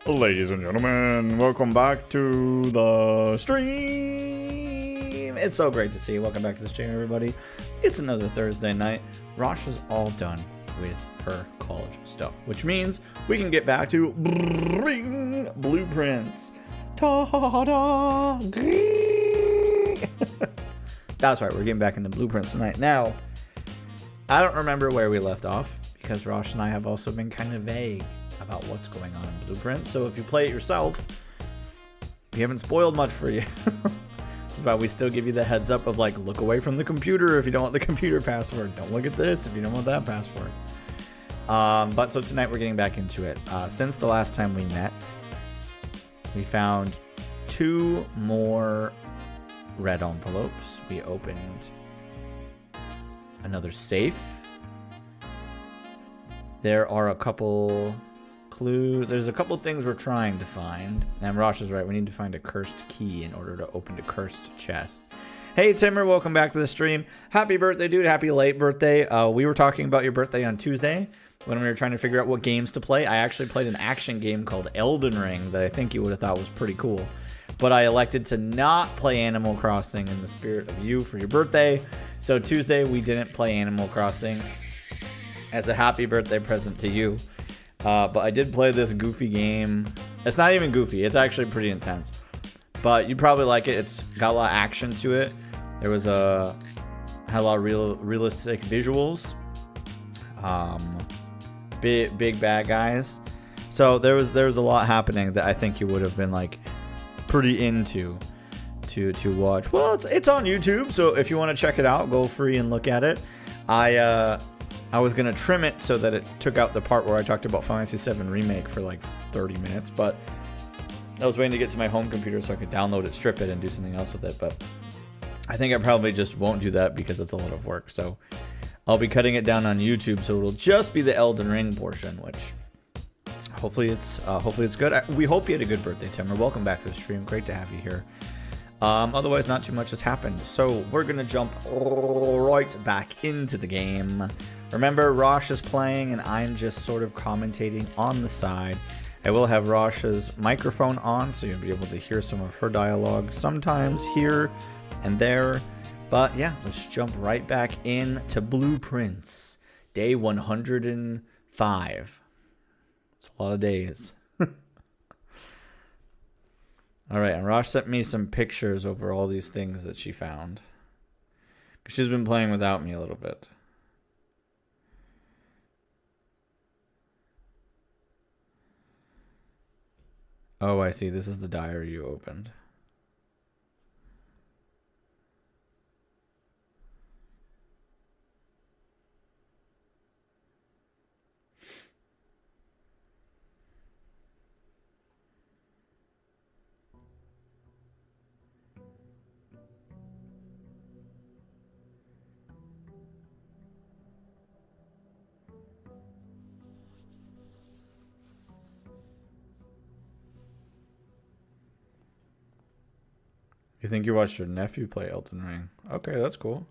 Ladies and gentlemen, welcome back to the stream. It's so great to see you. Welcome back to the stream, everybody. It's another Thursday night. Rosh is all done with her college stuff, which means we can get back to blueprints. Ta-da! That's right, we're getting back into blueprints tonight. Now, I don't remember where we left off because Rosh and I have also been kind of vague about what's going on in Blueprint. So if you play it yourself, we haven't spoiled much for you. It's about we still give you the heads up of like, look away from the computer if you don't want the computer password. Don't look at this if you don't want that password. But so tonight we're getting back into it. Since the last time we met, we found 2 more red envelopes. We opened another safe. There are a couple there's a couple things we're trying to find, and Rosh is right, we need to find a cursed key in order to open a cursed chest. Hey Timmer, welcome back to the stream. Happy birthday, dude. Happy late birthday. We were talking about your birthday on Tuesday when we were trying to figure out what games to play. I actually played an action game called Elden Ring that I think you would have thought was pretty cool, but I elected to not play Animal Crossing in the spirit of you for your birthday. So Tuesday we didn't play Animal Crossing as a happy birthday present to you. But I did play this goofy game. It's not even goofy. It's actually pretty intense. But you'd probably like it. It's got a lot of action to it. There was had a lot of realistic visuals. Big bad guys. So there was a lot happening that I think you would have been like pretty into to watch. Well, it's on YouTube, so if you want to check it out, go free and look at it. I was going to trim it so that it took out the part where I talked about Final Fantasy VII Remake for like 30 minutes, but I was waiting to get to my home computer so I could download it, strip it, and do something else with it, but I think I probably just won't do that because it's a lot of work, so I'll be cutting it down on YouTube, so it'll just be the Elden Ring portion, which hopefully it's good. We hope you had a good birthday, Timmer. Welcome back to the stream. Great to have you here. Otherwise, not too much has happened, so we're going to jump right back into the game. Remember, Rosh is playing, and I'm just sort of commentating on the side. I will have Rosh's microphone on, so you'll be able to hear some of her dialogue sometimes here and there. But yeah, let's jump right back into Blueprints. Day 105. It's a lot of days. Alright, and Rosh sent me some pictures over all these things that she found. She's been playing without me a little bit. Oh, I see. This is the diary you opened. You think you watched your nephew play Elden Ring? Okay, that's cool.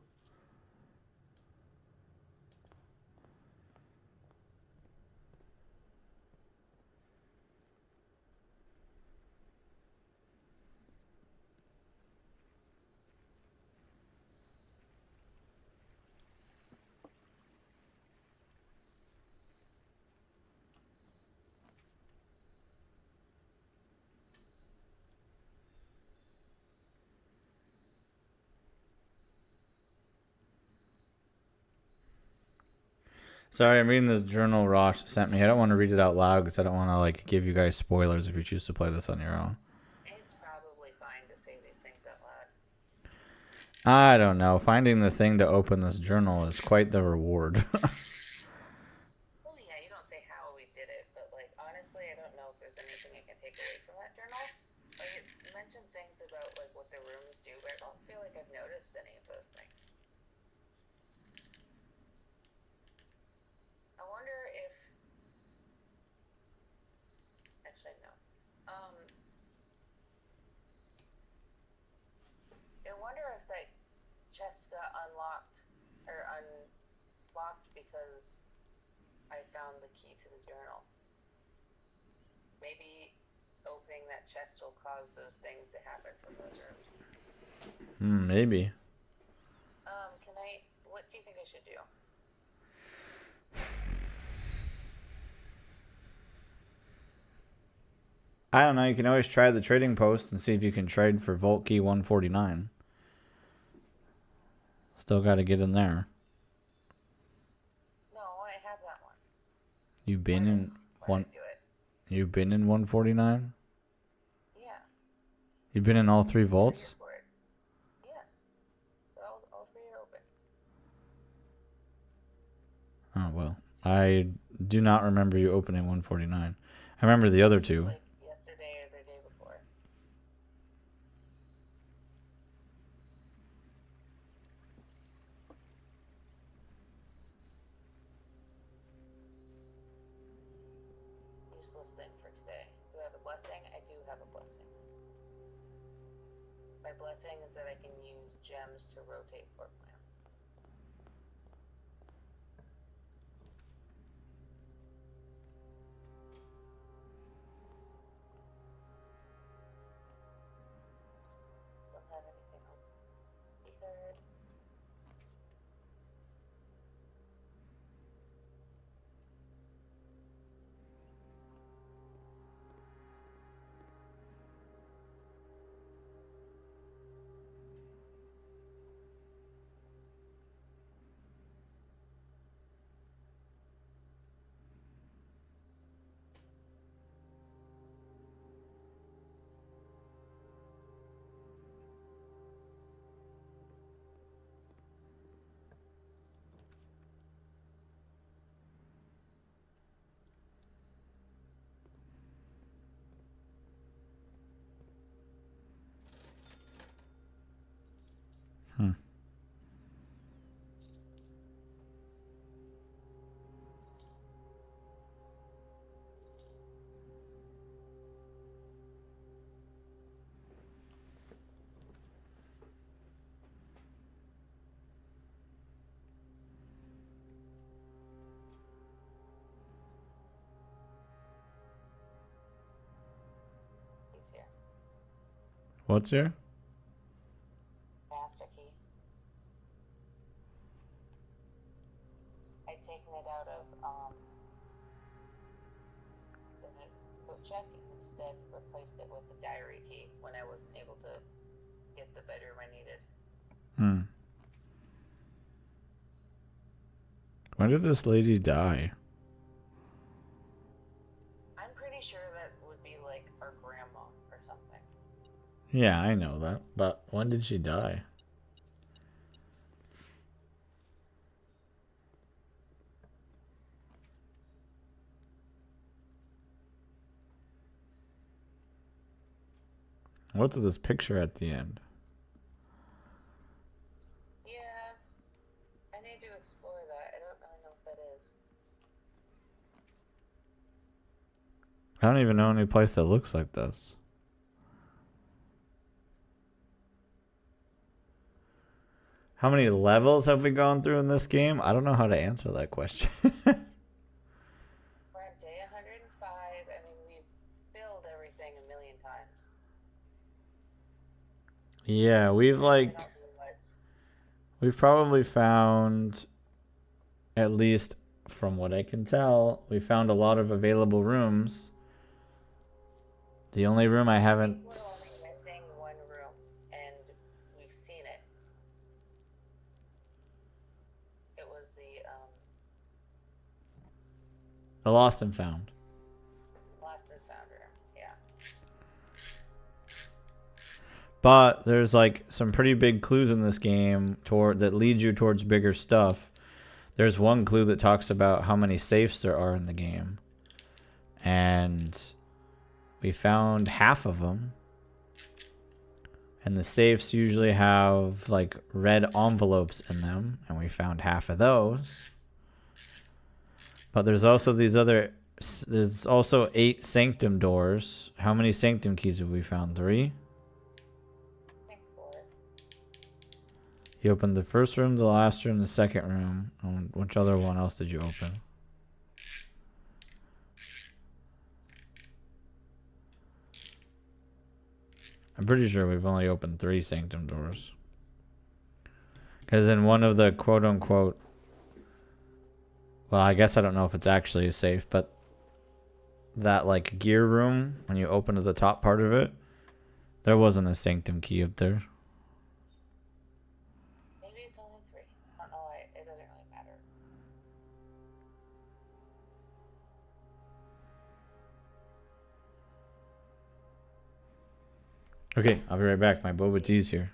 Sorry, I'm reading this journal Rosh sent me. I don't want to read it out loud because I don't want to like give you guys spoilers if you choose to play this on your own. It's probably fine to say these things out loud. I don't know. Finding the thing to open this journal is quite the reward. Well, yeah, you don't say how we did it, but like honestly, I don't know if there's anything I can take away from that journal. Like it mentions things about like what the rooms do, but I don't feel like I've noticed any of those things. I wonder if... Actually, no. I wonder if that chest got unlocked because I found the key to the journal. Maybe opening that chest will cause those things to happen from those rooms. Maybe. What do you think I should do? I don't know. You can always try the trading post and see if you can trade for Vault Key 149. Still got to get in there. No, I have that one. You've been in one. Do it. You've been in 149. Yeah. You've been in all 3 vaults. Yes. All 3 are open. Oh well, I do not remember you opening 149. I remember the other 2. Just like yesterday or the day before. Useless thing for today. Do I have a blessing? I do have a blessing. My blessing is that I can use gems to rotate floor plan. Don't have anything on either. He's here. What's here? Master key. I'd taken it out of the coat check and instead replaced it with the diary key when I wasn't able to get the bedroom I needed. When did this lady die? I'm pretty sure that would be like our grandma or something. Yeah, I know that. But when did she die? What's this picture at the end? Yeah, I need to explore that. I don't really know what that is. I don't even know any place that looks like this. How many levels have we gone through in this game? I don't know how to answer that question. We're on day 105. I mean, we've filled everything a million times. Yeah, we've probably found, at least from what I can tell, we found a lot of available rooms. The only room I haven't... We're only missing one room, and we've seen it. It was the Lost and Found. Lost and Found room, yeah. But there's like some pretty big clues in this game that lead you towards bigger stuff. There's one clue that talks about how many safes there are in the game. And we found half of them. And the safes usually have like red envelopes in them. And we found half of those. But there's also there's also 8 sanctum doors. How many sanctum keys have we found? 3? I think 4. You opened the first room, the last room, the second room. Which other one else did you open? I'm pretty sure we've only opened 3 sanctum doors. Because in one of the quote-unquote... Well, I guess I don't know if it's actually a safe, but... That, like, gear room, when you open to the top part of it, there wasn't a sanctum key up there. Maybe it's only 3. I don't know. It doesn't really matter. Okay, I'll be right back. My boba tea's here.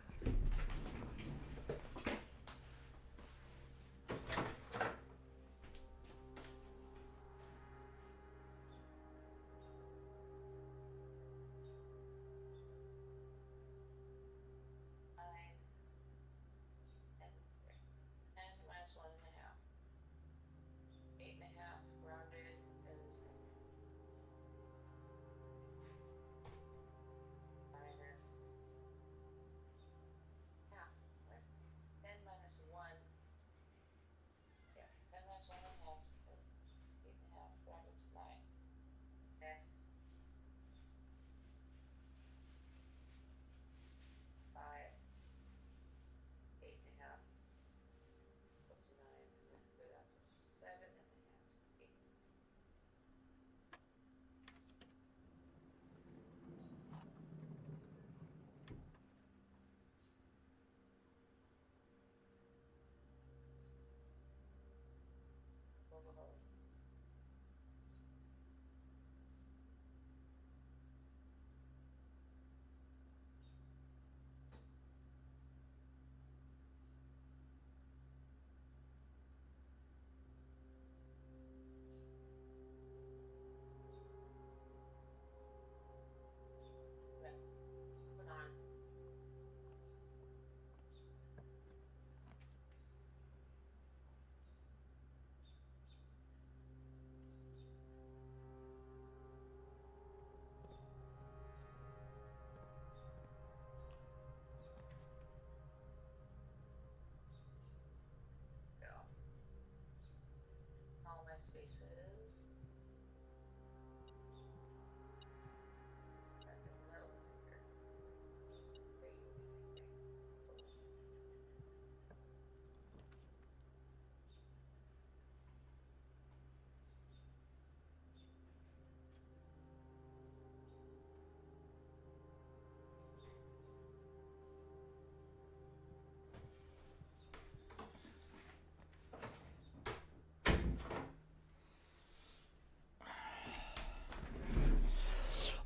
Spaces.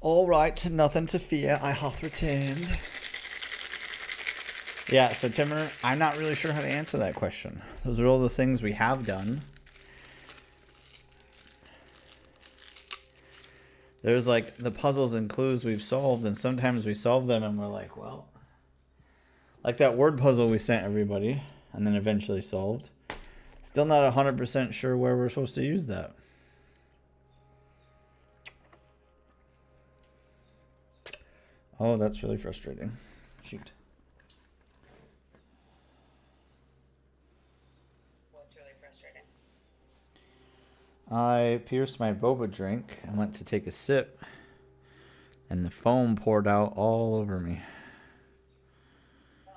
All right, nothing to fear. I hath returned. Yeah, so Timmer, I'm not really sure how to answer that question. Those are all the things we have done. There's like the puzzles and clues we've solved, and sometimes we solve them and we're like, well, like that word puzzle we sent everybody and then eventually solved. Still not 100% sure where we're supposed to use that. Oh, that's really frustrating. Shoot. What's really frustrating? I pierced my boba drink and went to take a sip, and the foam poured out all over me. Oh.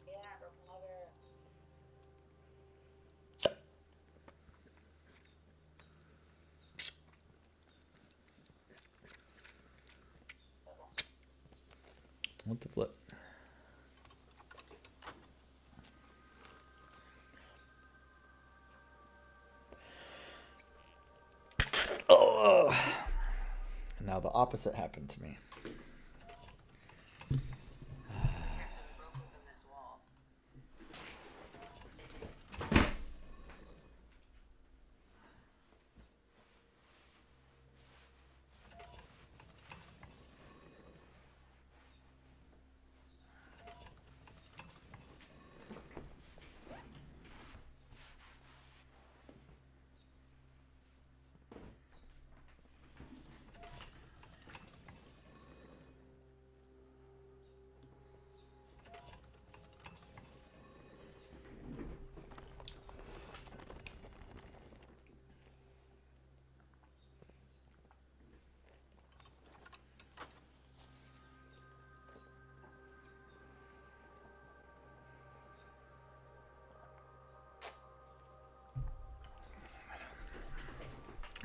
Yeah, remember. What the flip? Oh! And now the opposite happened to me. Yeah, so we broke open this wall.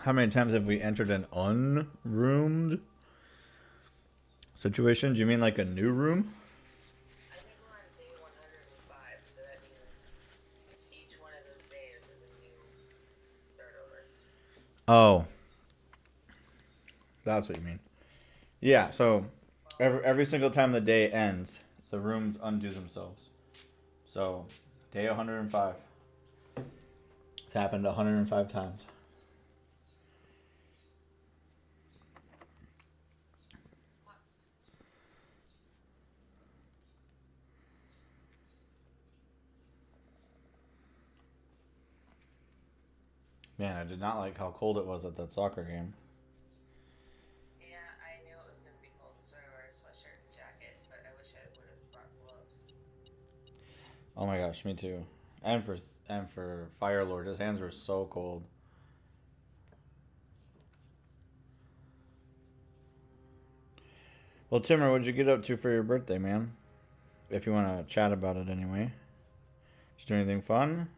How many times have we entered an unroomed situation? Do you mean like a new room? I think we're on day 105, so that means each one of those days is a new start over. Oh, that's what you mean. Yeah, so every single time the day ends, the rooms undo themselves. So, day 105. It's happened 105 times. What? Man, I did not like how cold it was at that soccer game. Yeah, I knew it was going to be cold, so I wore a sweatshirt and jacket, but I wish I would have brought gloves. Oh my gosh, me too. And for Fire Lord, his hands were so cold. Well, Timmer, what'd you get up to for your birthday, man? If you want to chat about it anyway. Did you do anything fun?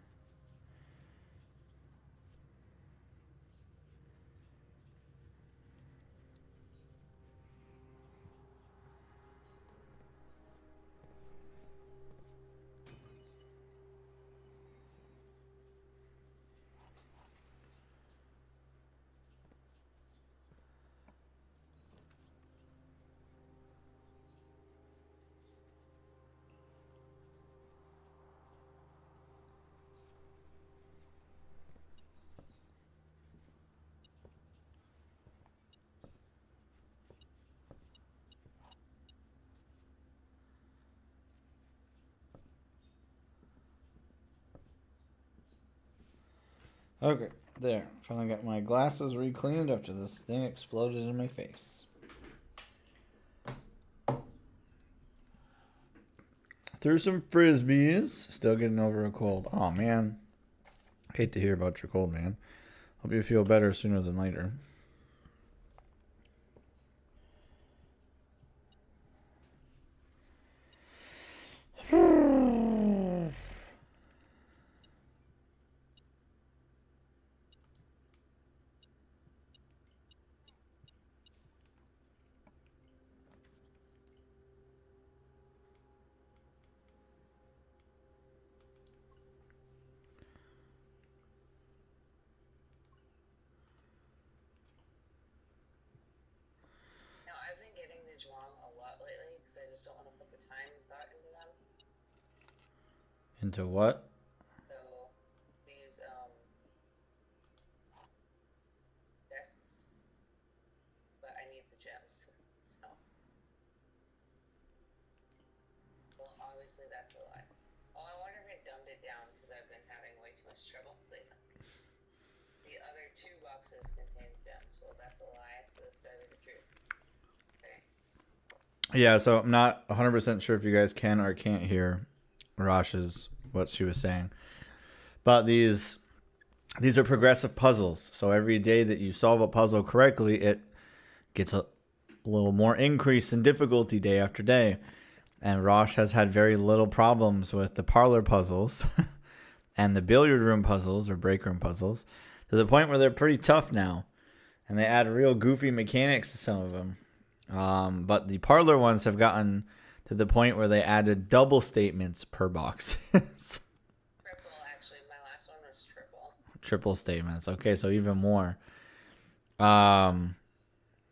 Okay, there. Finally got my glasses re-cleaned after this thing exploded in my face. Threw some frisbees. Still getting over a cold. Oh man, hate to hear about your cold, man. Hope you feel better sooner than later. Now, I've been getting these wrong a lot lately because I just don't want to put the time thought into them. Into what? So, these, vests, but I need the gems, so. Well, obviously that's a lie. Oh, I wonder if it dumbed it down because I've been having way too much trouble lately. The other two boxes contain gems. Well, that's a lie, so this gotta be the truth. Okay. Yeah, so I'm not 100% sure if you guys can or can't hear Rosh's what she was saying. But these are progressive puzzles. So every day that you solve a puzzle correctly, it gets a little more increase in difficulty day after day. And Rosh has had very little problems with the parlor puzzles and the billiard room puzzles or break room puzzles to the point where they're pretty tough now. And they add real goofy mechanics to some of them. But the parlor ones have gotten to the point where they added double statements per box. Triple, actually. My last one was triple. Triple statements. Okay, so even more.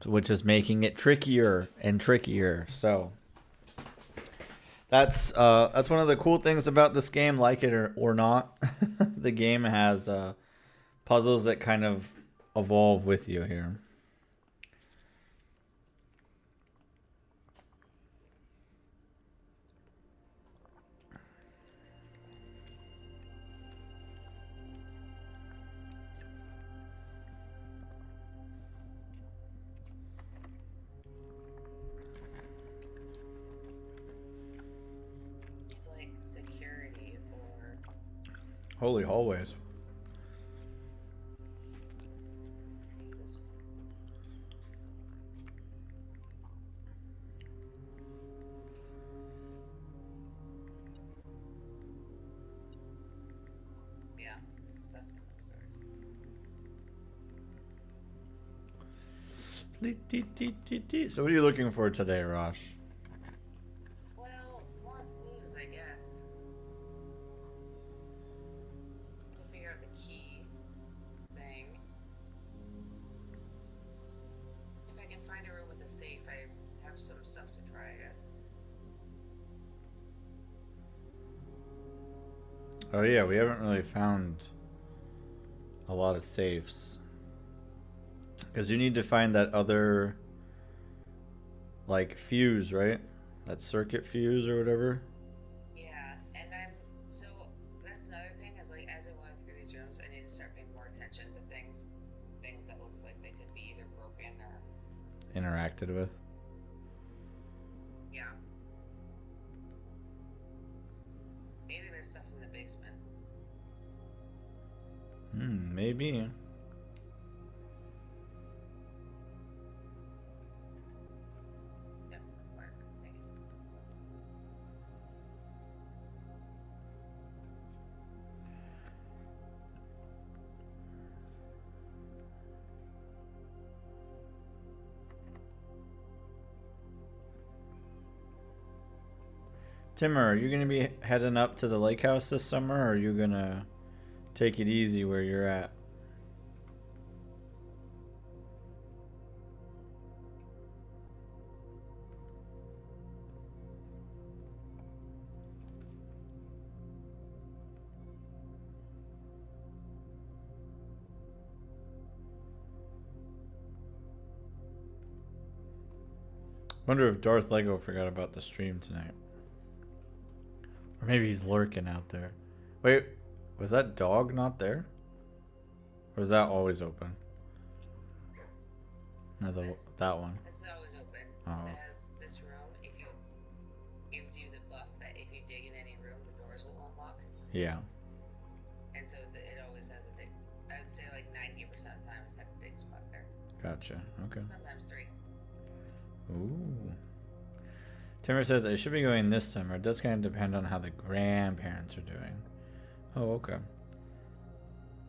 Which is making it trickier and trickier. So that's one of the cool things about this game, like it or not. The game has puzzles that kind of evolve with you here. Like security or Holy hallways. this one. Yeah, there's stuff in those doors. So what are you looking for today, Rosh? Well, more clues, I guess. We'll figure out the key thing. If I can find a room with a safe, I have some stuff to try, I guess. Oh yeah, we haven't really found a lot of safes. Because you need to find that other, like, fuse, right? That circuit fuse or whatever. Yeah, and so that's another thing, is like, as I'm going through these rooms, I need to start paying more attention to things that look like they could be either broken or... Interacted with. Yeah. Maybe there's stuff in the basement. Maybe. Yep, or maybe. Timmer, are you going to be heading up to the lake house this summer, or are you going to take it easy where you're at? Wonder if Darth Lego forgot about the stream tonight. Or maybe he's lurking out there. Wait, was that dog not there? Or is that always open? No, that one. It's always open. Oh. Because it has this room, gives you the buff that if you dig in any room, the doors will unlock. Yeah. And so it always has a dig. I would say like 90% of the time it's had a dig spot there. Gotcha. Okay. Sometimes 3. Ooh. Timmer says it should be going this summer. That's going to depend on how the grandparents are doing. Oh, okay.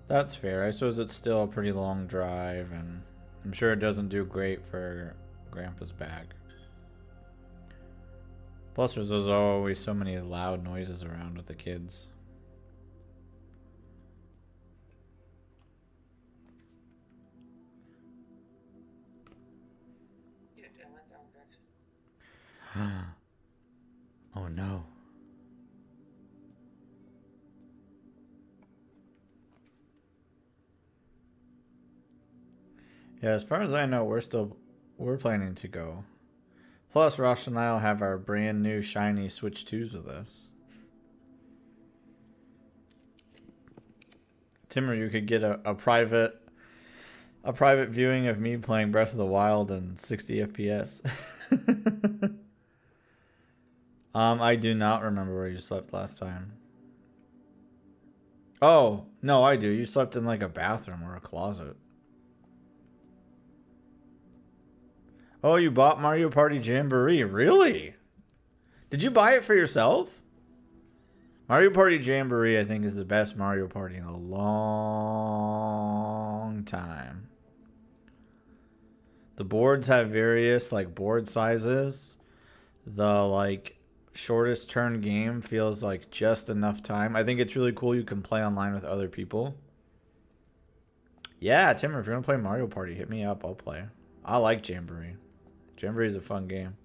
That's fair. I suppose it's still a pretty long drive, and I'm sure it doesn't do great for Grandpa's back. Plus, there's always so many loud noises around with the kids. Dude, I went the wrong direction. Oh no. Yeah, as far as I know, we're planning to go. Plus, Rosh and I'll have our brand new shiny Switch 2s with us. Timmer, you could get a private viewing of me playing Breath of the Wild in 60 FPS. I do not remember where you slept last time. Oh, no, I do. You slept in like a bathroom or a closet. Oh, you bought Mario Party Jamboree. Really? Did you buy it for yourself? Mario Party Jamboree, I think, is the best Mario Party in a long time. The boards have various, like, board sizes. The, like, shortest turn game feels like just enough time. I think it's really cool you can play online with other people. Yeah, Timmer, if you're going to play Mario Party, hit me up. I'll play. I like Jamboree. Jamboree is a fun game.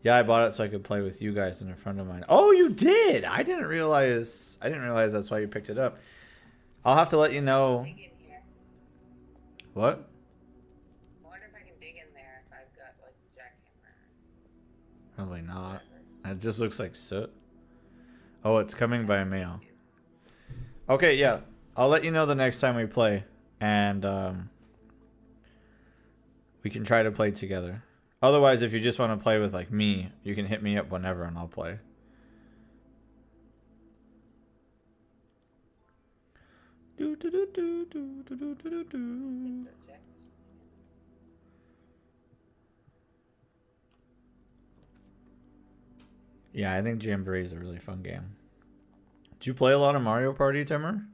Yeah, I bought it so I could play with you guys and a friend of mine. Oh, you did! I didn't realize that's why you picked it up. I'll have to let you know. Dig in here. What? I wonder if I can dig in there if I've got like jackhammer. Probably not. It just looks like soot. Oh, it's coming by mail. Okay, yeah. I'll let you know the next time we play. And we can try to play together. Otherwise, if you just want to play with like me, you can hit me up whenever and I'll play. Yeah, I think Jamboree is a really fun game. Did you play a lot of Mario Party, Timmer?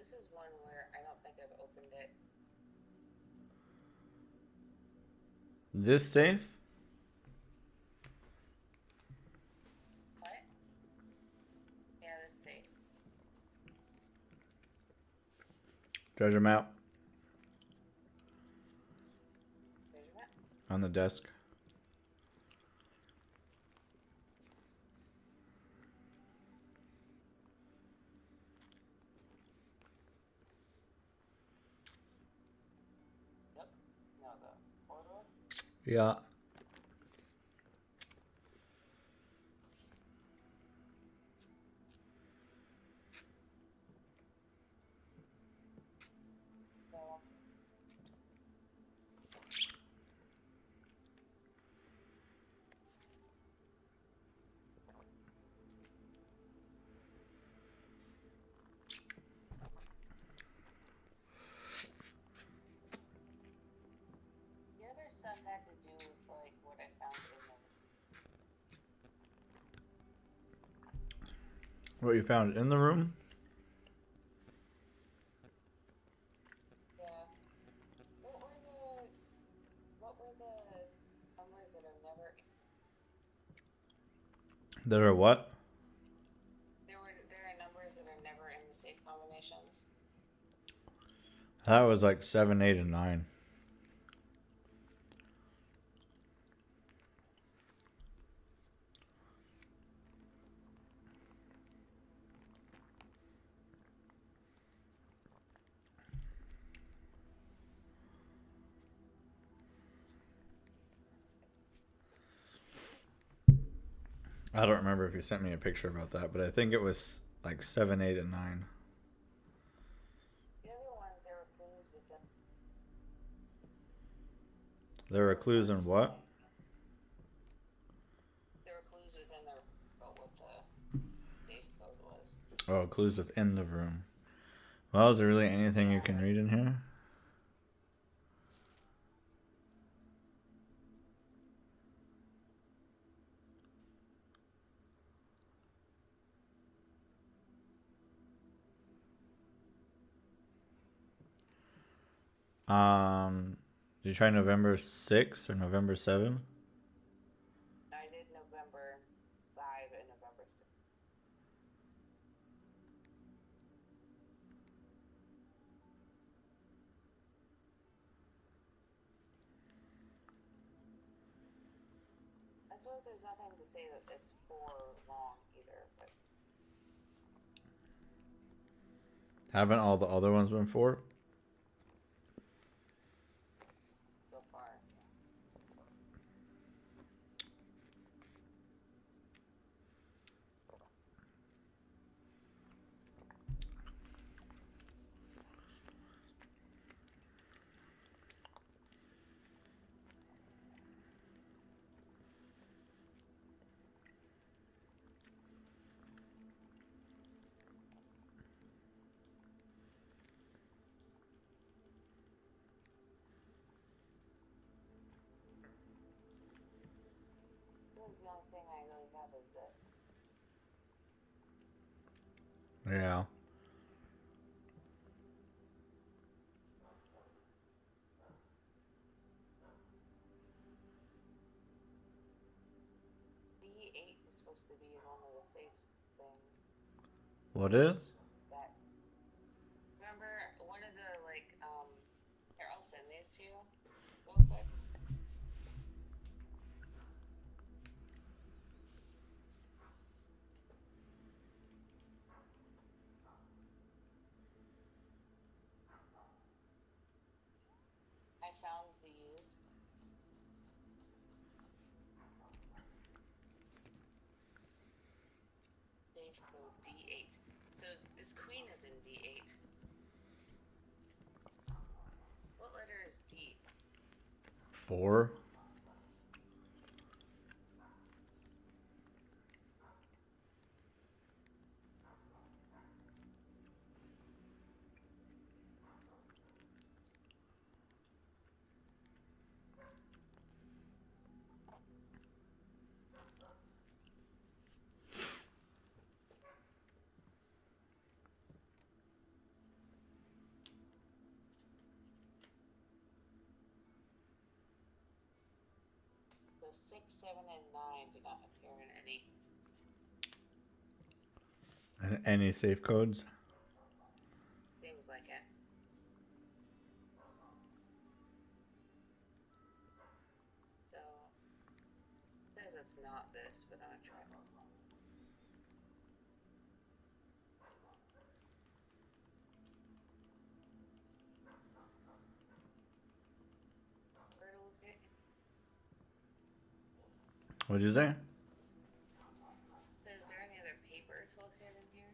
this is one where I don't think I've opened it. This safe? What? Yeah, this safe. Treasure map Treasure map? on the desk. Yep. No, the corridor? Yeah. No. The other stuff had to do with like what I found in the. What you found in the room? Yeah. What were the numbers that are never? There are what? There are numbers that are never in the safe combinations. That was like 7, 8, and 9. I don't remember if you sent me a picture about that, but I think it was like 7, 8, and 9. The other ones, there were clues within. There were clues in what? There were clues within the about what the safe code was. Oh, clues within the room. Well, is there really anything you can read in here? Did you try November 6 or November 7? I did November 5 and November 6. I suppose there's nothing to say that it's for long either, but Haven't all the other ones been 4? so far. Really, the only thing I really have is this. Yeah. D8 is supposed to be in one of the safe things. What is? That remember one of the here, I'll send these to you real quick. I found these. Safe code D8. So this queen is in D8. What letter is D? 4. 6, 7, and 9 do not appear in any. Any safe codes? Seems like it. So, it says it's not this, but I'm gonna try it. Where to look at? What'd you say? Is there any other papers located in here?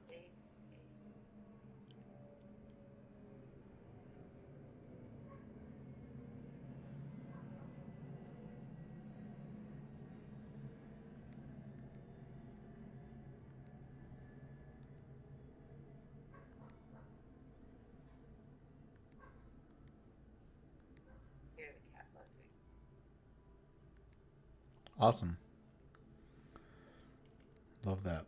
Base 8. Hear the cat barking. Awesome. Love that.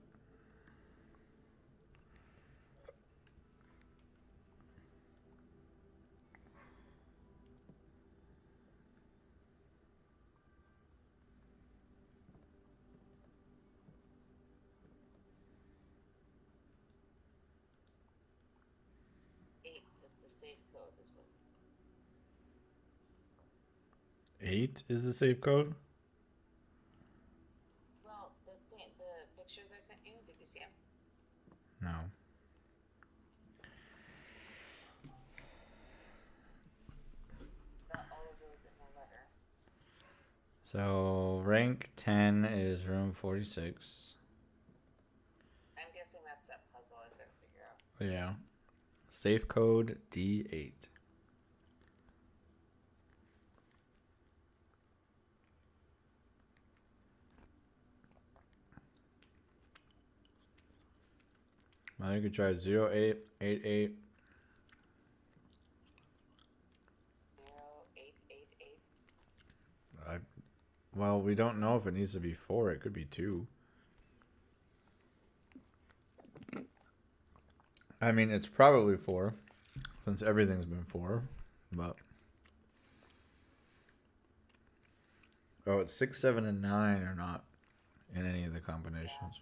Eight is the safe code, is what. 8 is the safe code? Well, the pictures I sent you, did you see them? No. Not all of those in the letter. So rank 10 is room 46. I'm guessing that's that puzzle I couldn't figure out. Yeah. Safe code D8. Well, you could try 0888. 0888. Well, we don't know if it needs to be 4. It could be 2. I mean, it's probably 4, since everything's been 4. But oh, it's 6, 7, and 9 are not in any of the combinations.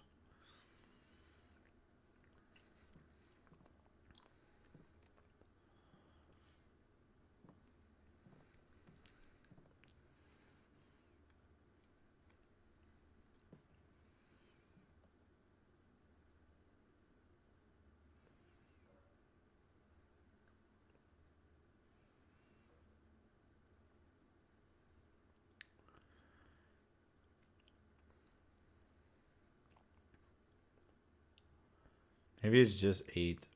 Maybe it's just 8.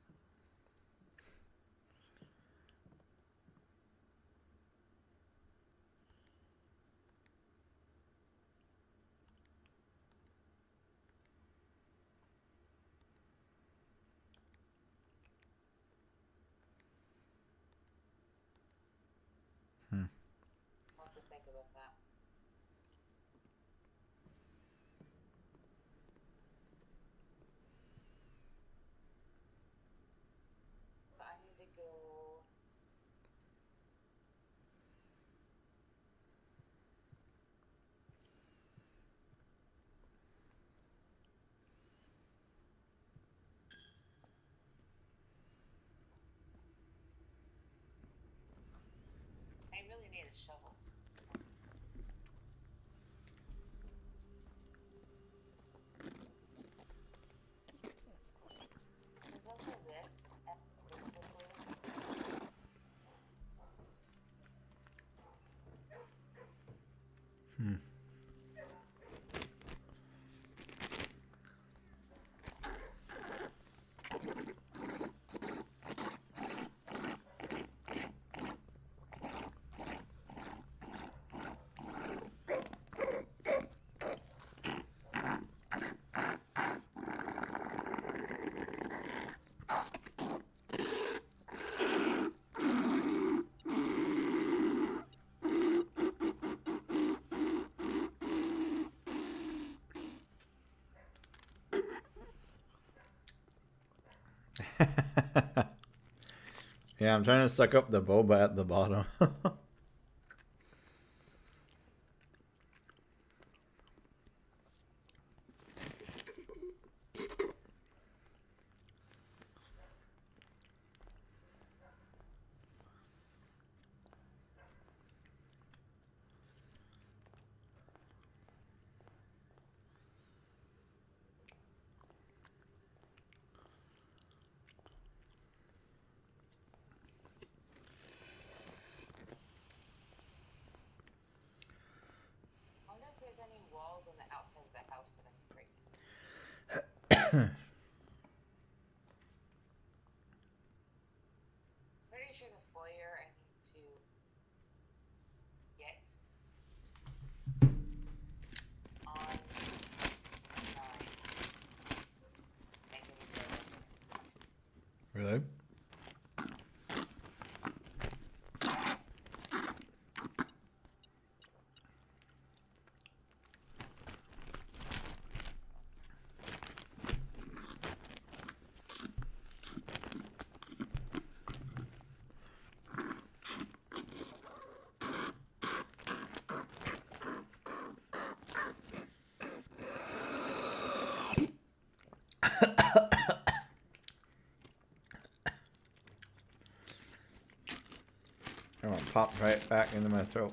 I'll have to think about that. But I need to go. I really need a shovel. There's also this and this liquid. Yeah, I'm trying to suck up the boba at the bottom. I wonder if there's any walls on the outside of the house that I can break in. Pretty sure the foyer I need to get on 9. Making it go instead. Really? I'm gonna pop right back into my throat.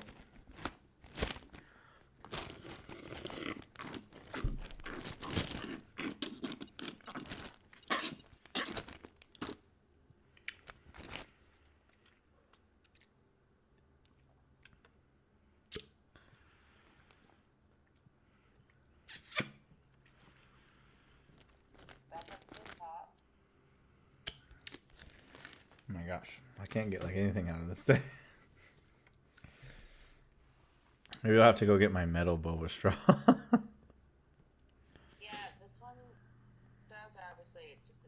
Back up to the top. Oh my gosh, I can't get like anything out of this thing. Maybe I'll have to go get my metal boba straw. Yeah, this one, those are obviously just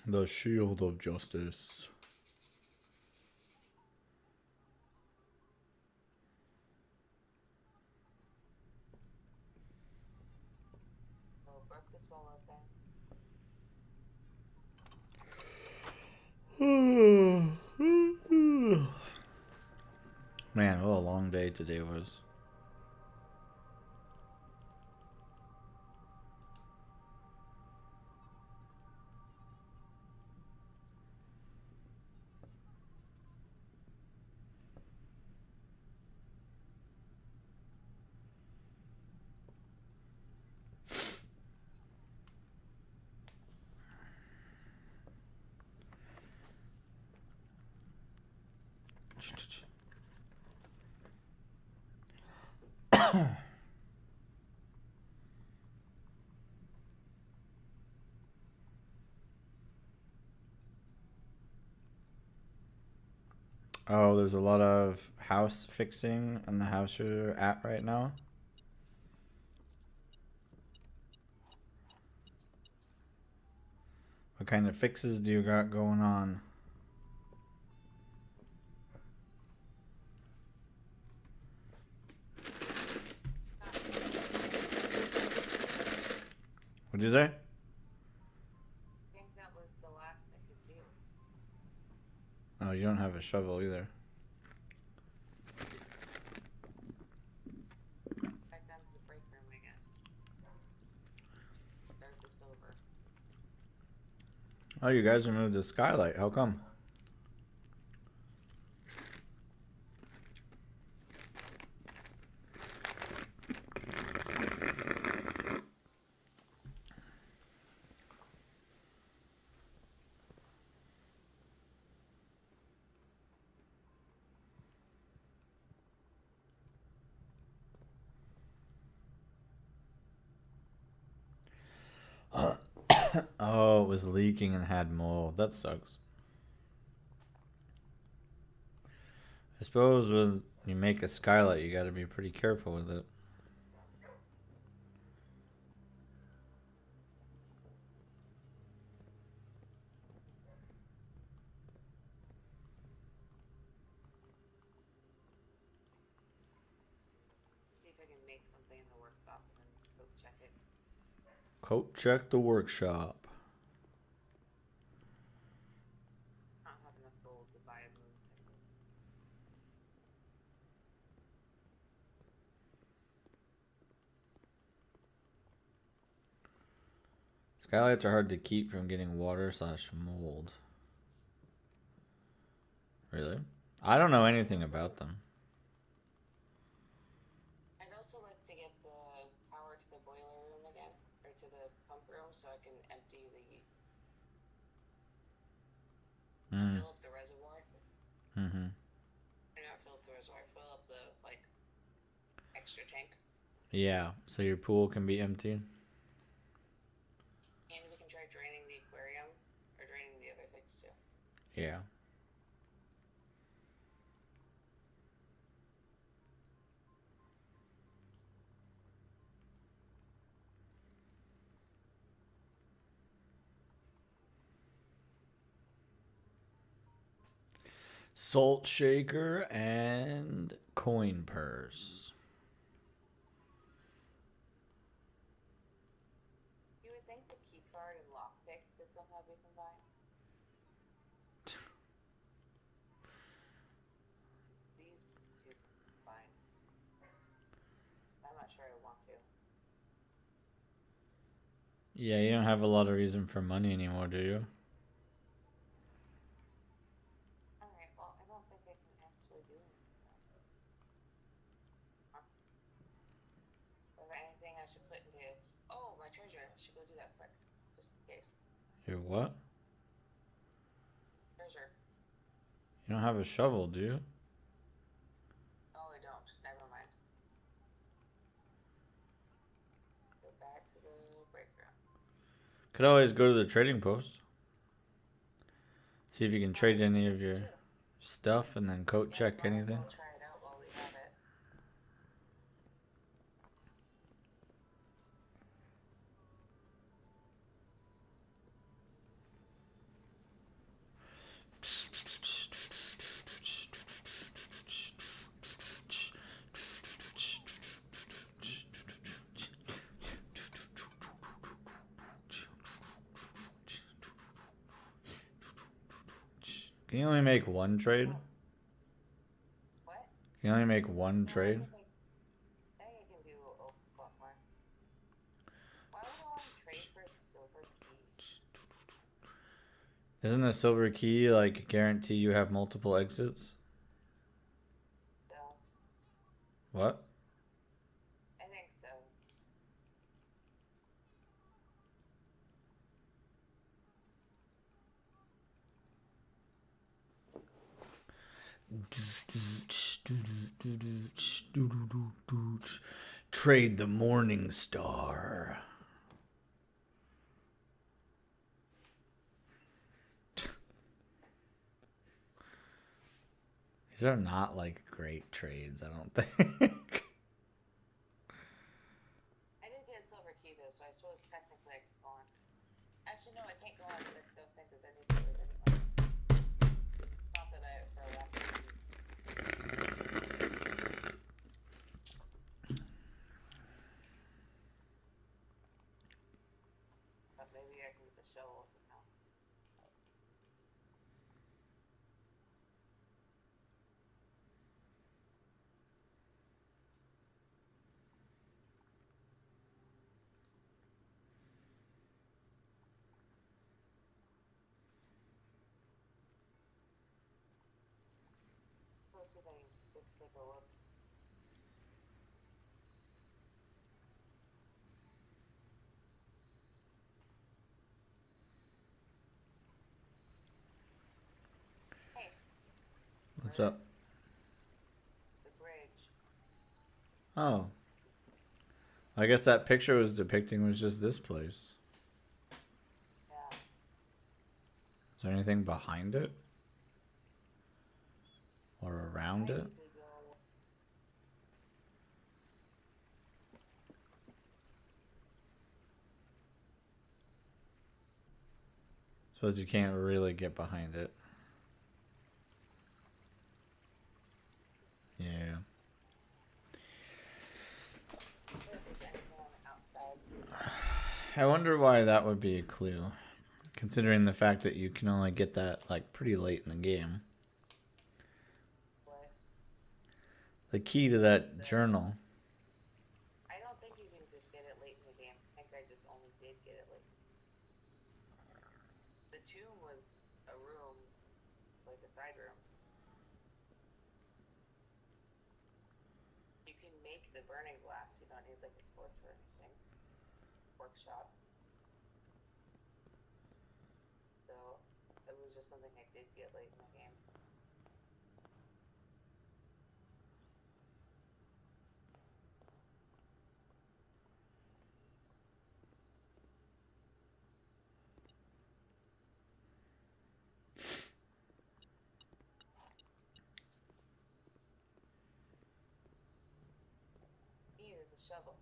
The shield of justice. broke this wall open. Man, what a long day today was. Oh, there's a lot of house fixing in the house you're at right now. What kind of fixes do you got going on? What'd you say? I think that was the last I could do. Oh, you don't have a shovel either. Back down to the break room, I guess. Start this over. Oh, you guys removed the skylight. How come? Oh, it was leaking and had mold. That sucks. I suppose when you make a skylight, you gotta be pretty careful with it. See if I can make something in the workshop and then code check it. Coat check the workshop. I don't have enough gold to buy a moon thing. Skylights are hard to keep from getting water / mold. Really? I don't know anything about them. I'd also like to get the power to the boiler room again, or to the pump room, so I can empty fill up the reservoir. Mm-hmm. Not fill up the reservoir, fill up the, like, extra tank. Yeah, so your pool can be empty. And we can try draining the aquarium, or draining the other things too. Yeah. Salt shaker and coin purse. You would think the key card and lockpick could somehow be combined. These two combine. I'm not sure I want to. Yeah, you don't have a lot of reason for money anymore, do you? Alright, well, I don't think I can actually do anything about it. Huh? Is there anything I should put into... Oh, my treasure. I should go do that quick. Just in case. Your what? Treasure. You don't have a shovel, do you? Oh, I don't. Never mind. Go back to the break room. Could always go to the trading post. See if you can trade any of your stuff and then coat check anything. We'll try it out while we have it. Can you only make one trade? What? Can you only make one trade? I think I can do a lot more. Why would I want to trade for a silver key? Isn't a silver key like guarantee you have multiple exits? So, What? I think so. Trade the Morning Star. These are not like great trades, I don't think. I did get a silver key though, so I suppose technically I can go on. Actually, no, I can't go on because I don't think there's anything with anyone. Not that I for a lot of reasons. But maybe I can get the shovel somehow. Let's see if I can take a look. Hey, What's up? the bridge. Oh. I guess that picture was depicting was just this place. Is there anything behind it? Or around I it? need to go. Suppose you can't really get behind it. Yeah. If there's anyone outside. I wonder why that would be a clue. Considering the fact that you can only get that like pretty late in the game. What? The key to that journal. I don't think you can just get it late in the game. I think I just only did get it late. The tomb was a room, like a side room. You can make the burning glass. You don't need like a torch or anything. Workshop. So it was just something I did get late in the game. Need is a shovel.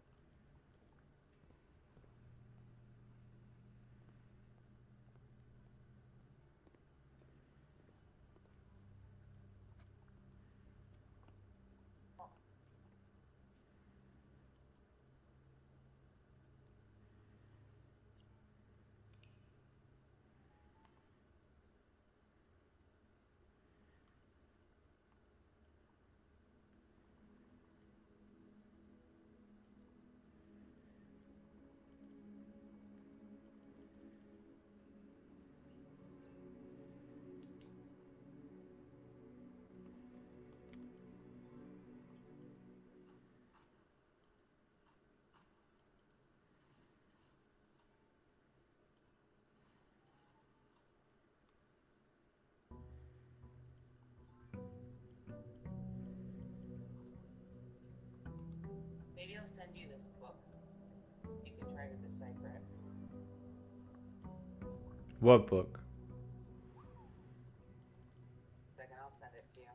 Maybe I'll send you this book. You can try to decipher it. What book? Second, I'll send it to you.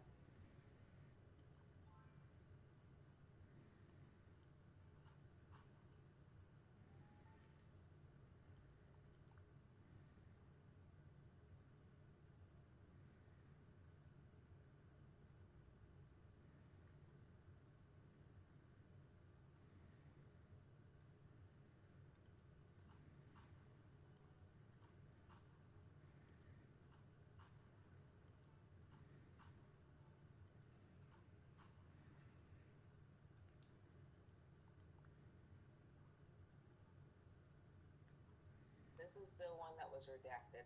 This is the one that was redacted.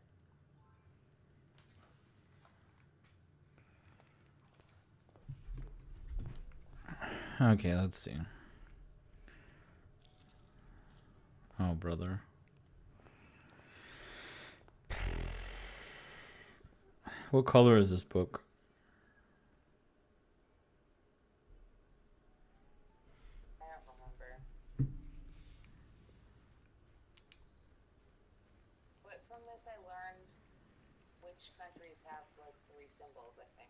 Okay, let's see. Oh, brother. What color is this book? I don't remember. But from this, I learned which countries have like 3 symbols, I think.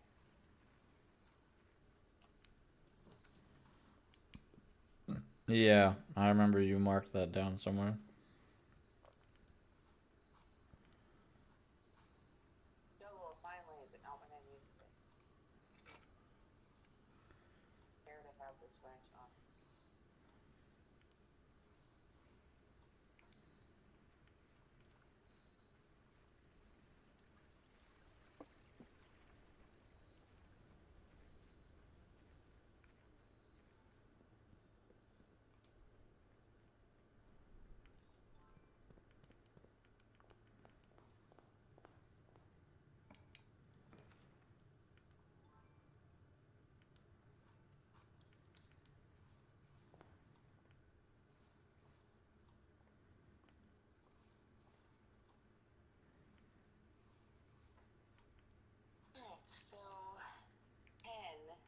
Yeah, I remember you marked that down somewhere. Double finally, but not when I needed it. Care to have this branch on. Alright, so 10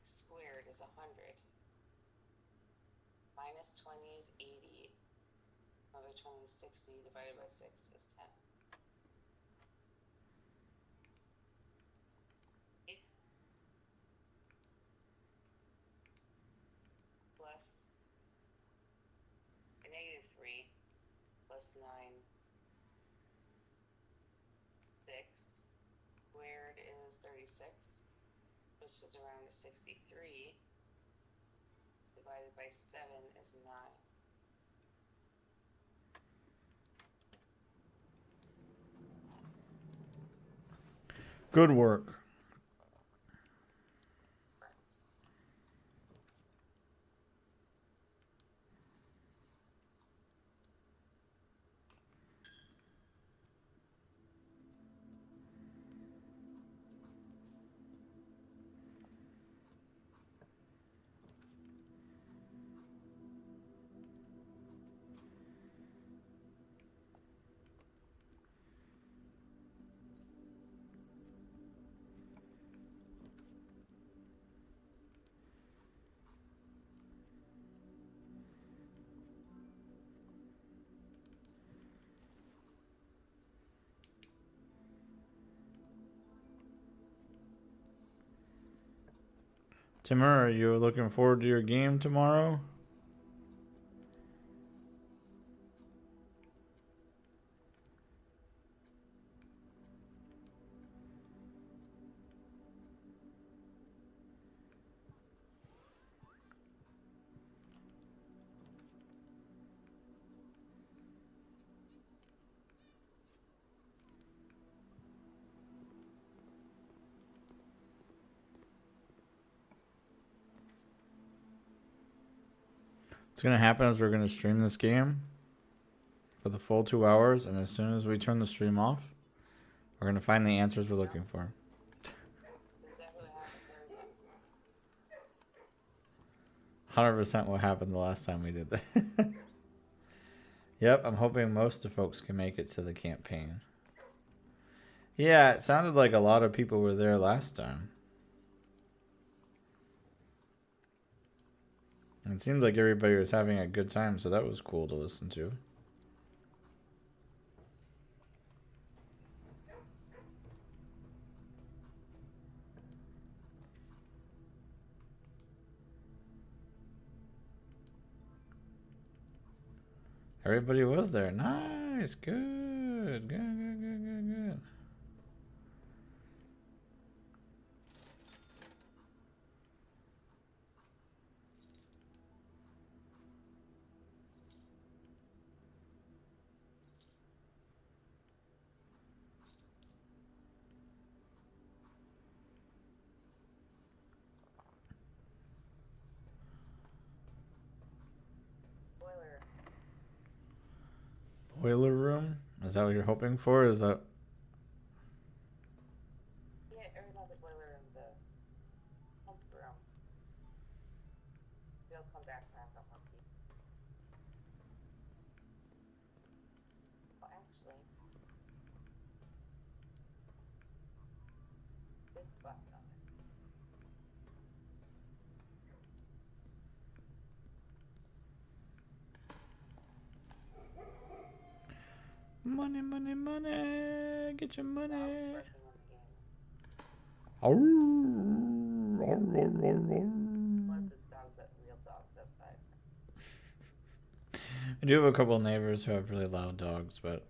squared is 100. Minus 20 is 80. Another 20 is 60. Divided by 6 is 10. 3 plus 9, 6. Squared is 36, which is around 63. Divided by 7 is 9. Good work. Timur, are you looking forward to your game tomorrow? What's going to happen is we're going to stream this game for the full 2 hours, and as soon as we turn the stream off, we're going to find the answers we're looking for. Exactly what happens every time. 100% what happened the last time we did that. Yep, I'm hoping most of folks can make it to the campaign. Yeah, it sounded like a lot of people were there last time. And it seemed like everybody was having a good time, so that was cool to listen to. Everybody was there. Nice. Good. Good. Boiler room? Is that what you're hoping for? Is that... Yeah, or not the boiler room, the pump room. They'll come back and have a monkey. Well, actually, big spots on it. Money. Get your money. Dog's barking on the game. Unless it's real dogs outside. We do have a couple of neighbors who have really loud dogs, but...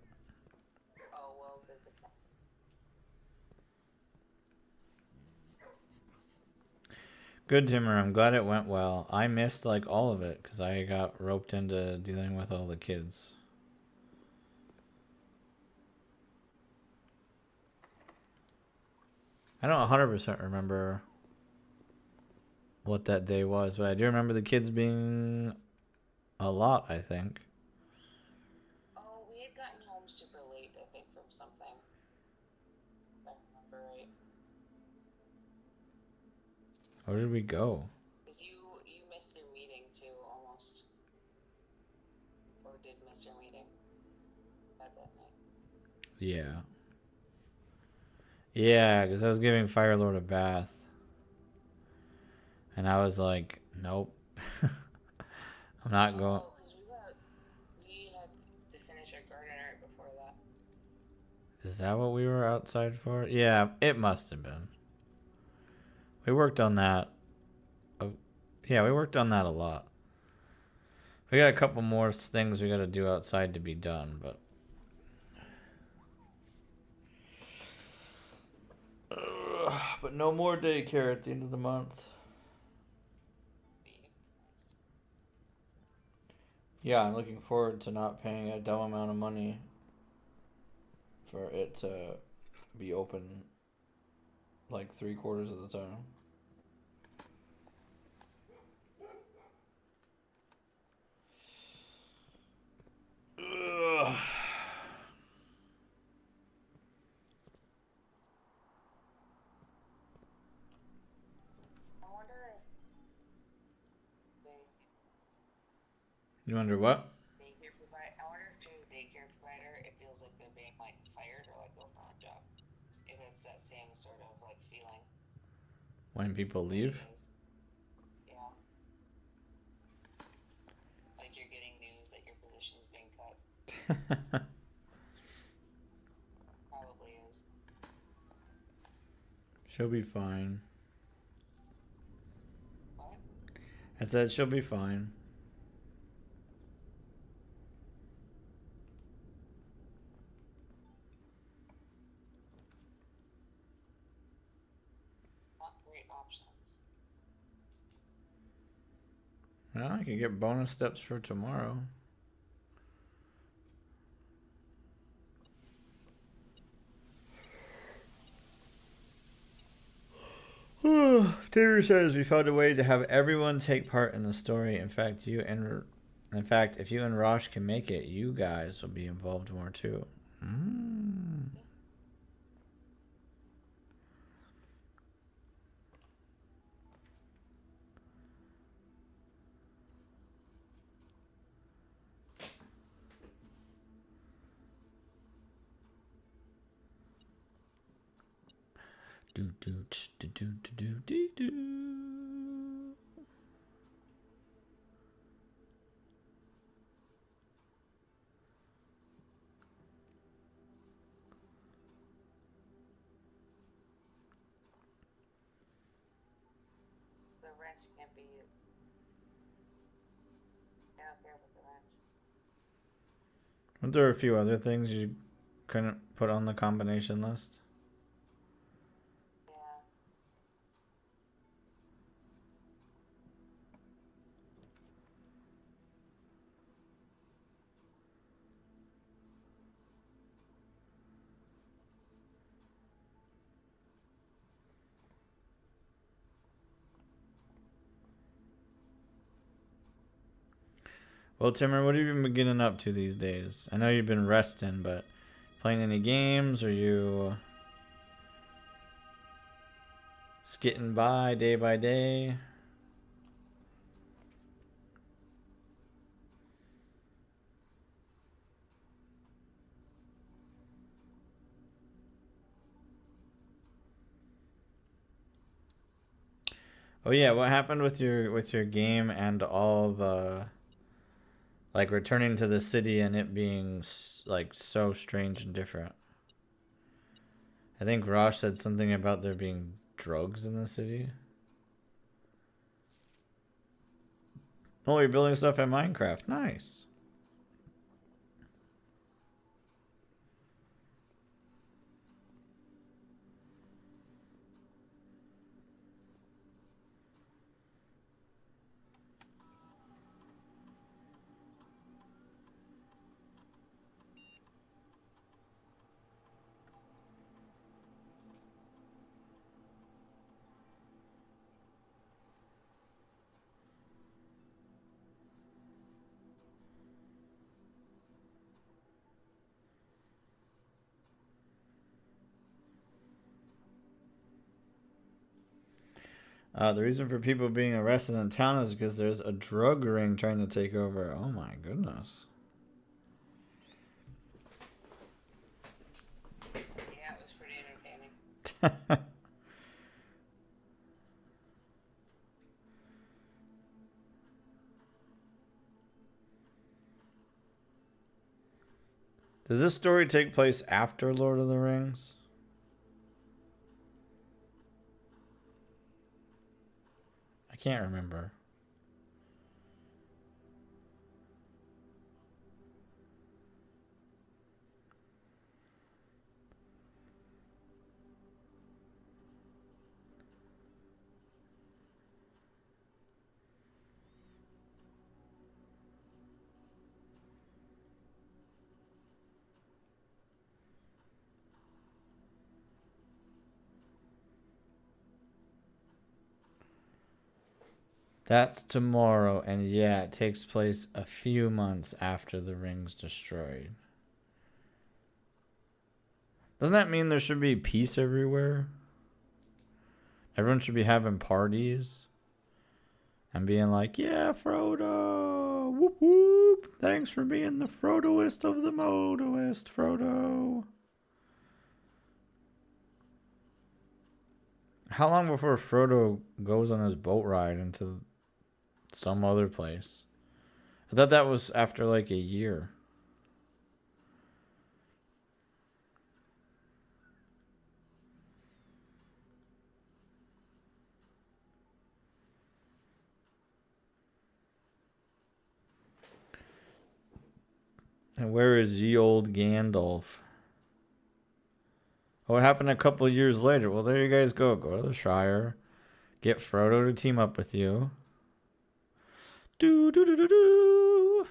Oh, well, there's a cat. Good, Timmer. I'm glad it went well. I missed, like, all of it, because I got roped into dealing with all the kids. I don't 100% remember what that day was, but I do remember the kids being a lot, I think. Oh, we had gotten home super late, I think, from something. If I remember right. Where did we go? Because you missed your meeting, too, almost. Or did miss your meeting that night. Yeah. Yeah, because I was giving Firelord a bath. And I was like, nope. I'm not going. Oh, because we had to finish our garden art before that. Is that what we were outside for? Yeah, it must have been. We worked on that. Yeah, we worked on that a lot. We got a couple more things we got to do outside to be done, but. But no more daycare at the end of the month. Yeah, I'm looking forward to not paying a dumb amount of money for it to be open like 3/4 of the time. Ugh. I wonder if You wonder what? I wonder if to a daycare provider it feels like they're being like fired or let go from a job. If it's that same sort of like feeling. When people leave? Yeah. Like you're getting news that your position is being cut. Probably is. She'll be fine. What? I said she'll be fine. Not great options. Well, I can get bonus steps for tomorrow. Taylor says we found a way to have everyone take part in the story. In fact, if you and Rosh can make it, you guys will be involved more too. Do do do do do do do. The wrench can't be used. I don't care with the wrench. Weren't there a few other things you couldn't put on the combination list? Yeah. Well, Timmer, what have you been getting up to these days? I know you've been resting, but playing any games? Are you skitting by day? Oh yeah, what happened with your game and all the like returning to the city and it being like so strange and different? I think Rosh said something about there being drugs in the city. Oh, you're building stuff in Minecraft. Nice. The reason for people being arrested in town is because there's a drug ring trying to take over. Oh my goodness. Yeah, it was pretty entertaining. Does this story take place after Lord of the Rings? I can't remember. That's tomorrow, and yeah, it takes place a few months after the ring's destroyed. Doesn't that mean there should be peace everywhere? Everyone should be having parties and being like, yeah, Frodo, whoop whoop, thanks for being the Frodoist of the Modoist, Frodo. How long before Frodo goes on his boat ride into some other place? I thought that was after like a year. And where is ye old Gandalf? Oh, it happened a couple of years later. Well, there you guys go. Go to the Shire. Get Frodo to team up with you. Do do do do do.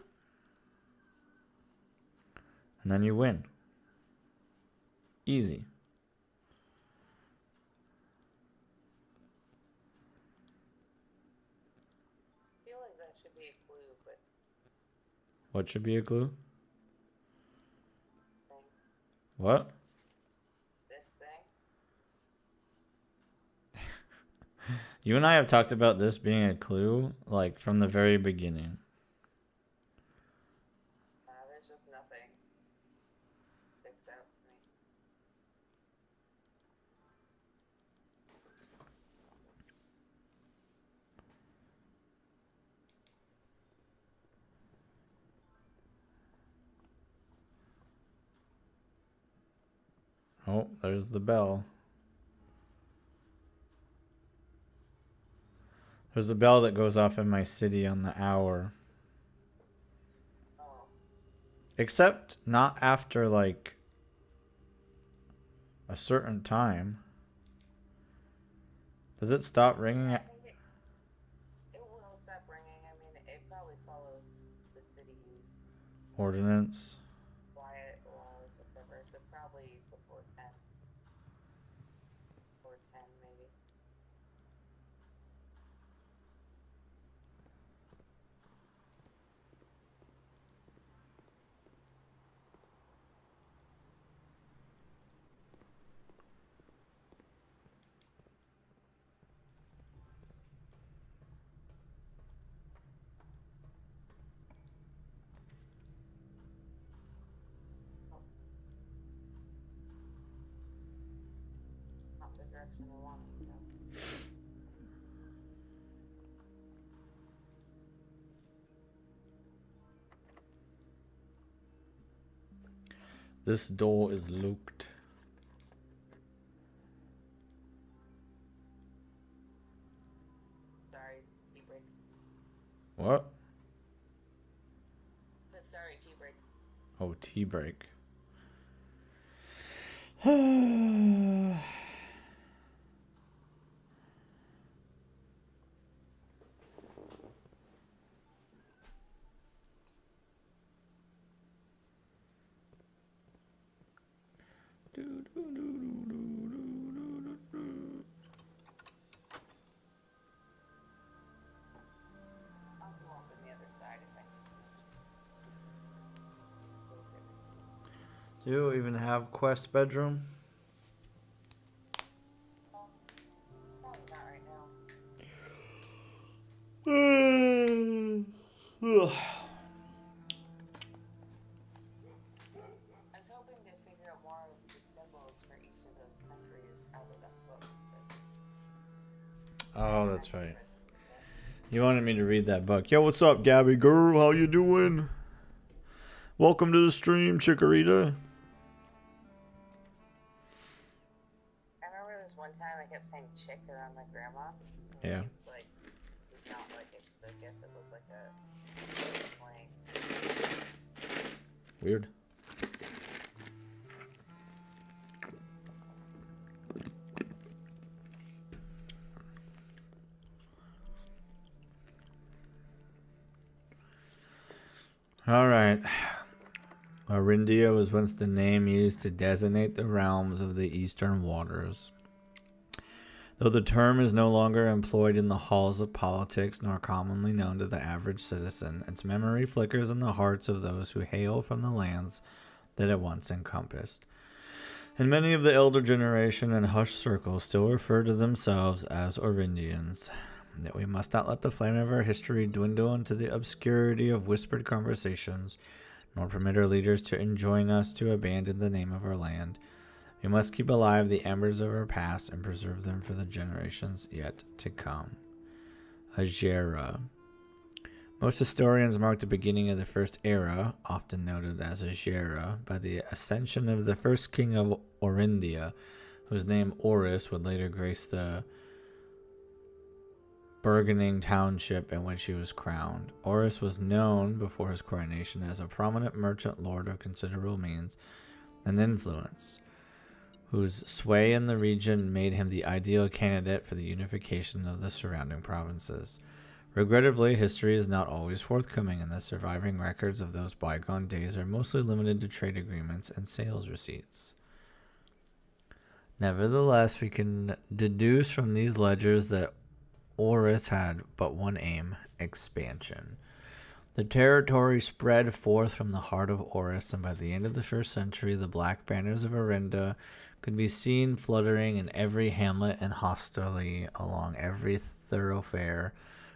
And then you win. Easy. I feel like that should be a clue, but What should be a clue? thing. What? This thing. You and I have talked about this being a clue, like, from the very beginning. There's just nothing sticks out to me. Oh, there's the bell. There's a bell that goes off in my city on the hour. Oh, Except not after, like, a certain time. Does it stop ringing? I think it will stop ringing. I mean, it probably follows the city's Ordinance. quiet laws or whatever, so probably before 10. Or 10, maybe. Not the direction I want it to go. This door is locked. Sorry, tea break. What? But sorry, tea break. Oh, tea break. I'll go up on the other side if I need to. Do you even have quest bedroom? Well, probably not right now. I was hoping to figure out more of the symbols for each of those countries out of that book. But Oh, that's right. You wanted me to read that book. Yo, what's up, Gabby girl? How you doing? Welcome to the stream, Chikorita. I remember this one time I kept saying chick around my grandma. And Yeah. She, like, did not like it because I guess it was like a slang. Weird. Alright. Arindia was once the name used to designate the realms of the eastern waters. Though the term is no longer employed in the halls of politics nor commonly known to the average citizen, its memory flickers in the hearts of those who hail from the lands that it once encompassed. And many of the elder generation and hushed circles still refer to themselves as Orindians. Yet we must not let the flame of our history dwindle into the obscurity of whispered conversations, nor permit our leaders to enjoin us to abandon the name of our land. We must keep alive the embers of our past and preserve them for the generations yet to come. Ajera. Most historians mark the beginning of the first era, often noted as Ajera, by the ascension of the first king of Orindia, whose name Oris would later grace the burgeoning township in which he was crowned. Oris was known before his coronation as a prominent merchant lord of considerable means and influence, whose sway in the region made him the ideal candidate for the unification of the surrounding provinces. Regrettably, history is not always forthcoming, and the surviving records of those bygone days are mostly limited to trade agreements and sales receipts. Nevertheless, we can deduce from these ledgers that Oris had but one aim: expansion. The territory spread forth from the heart of Oris, and by the end of the 1st century, the black banners of Orinda could be seen fluttering in every hamlet and hostelry along every thoroughfare,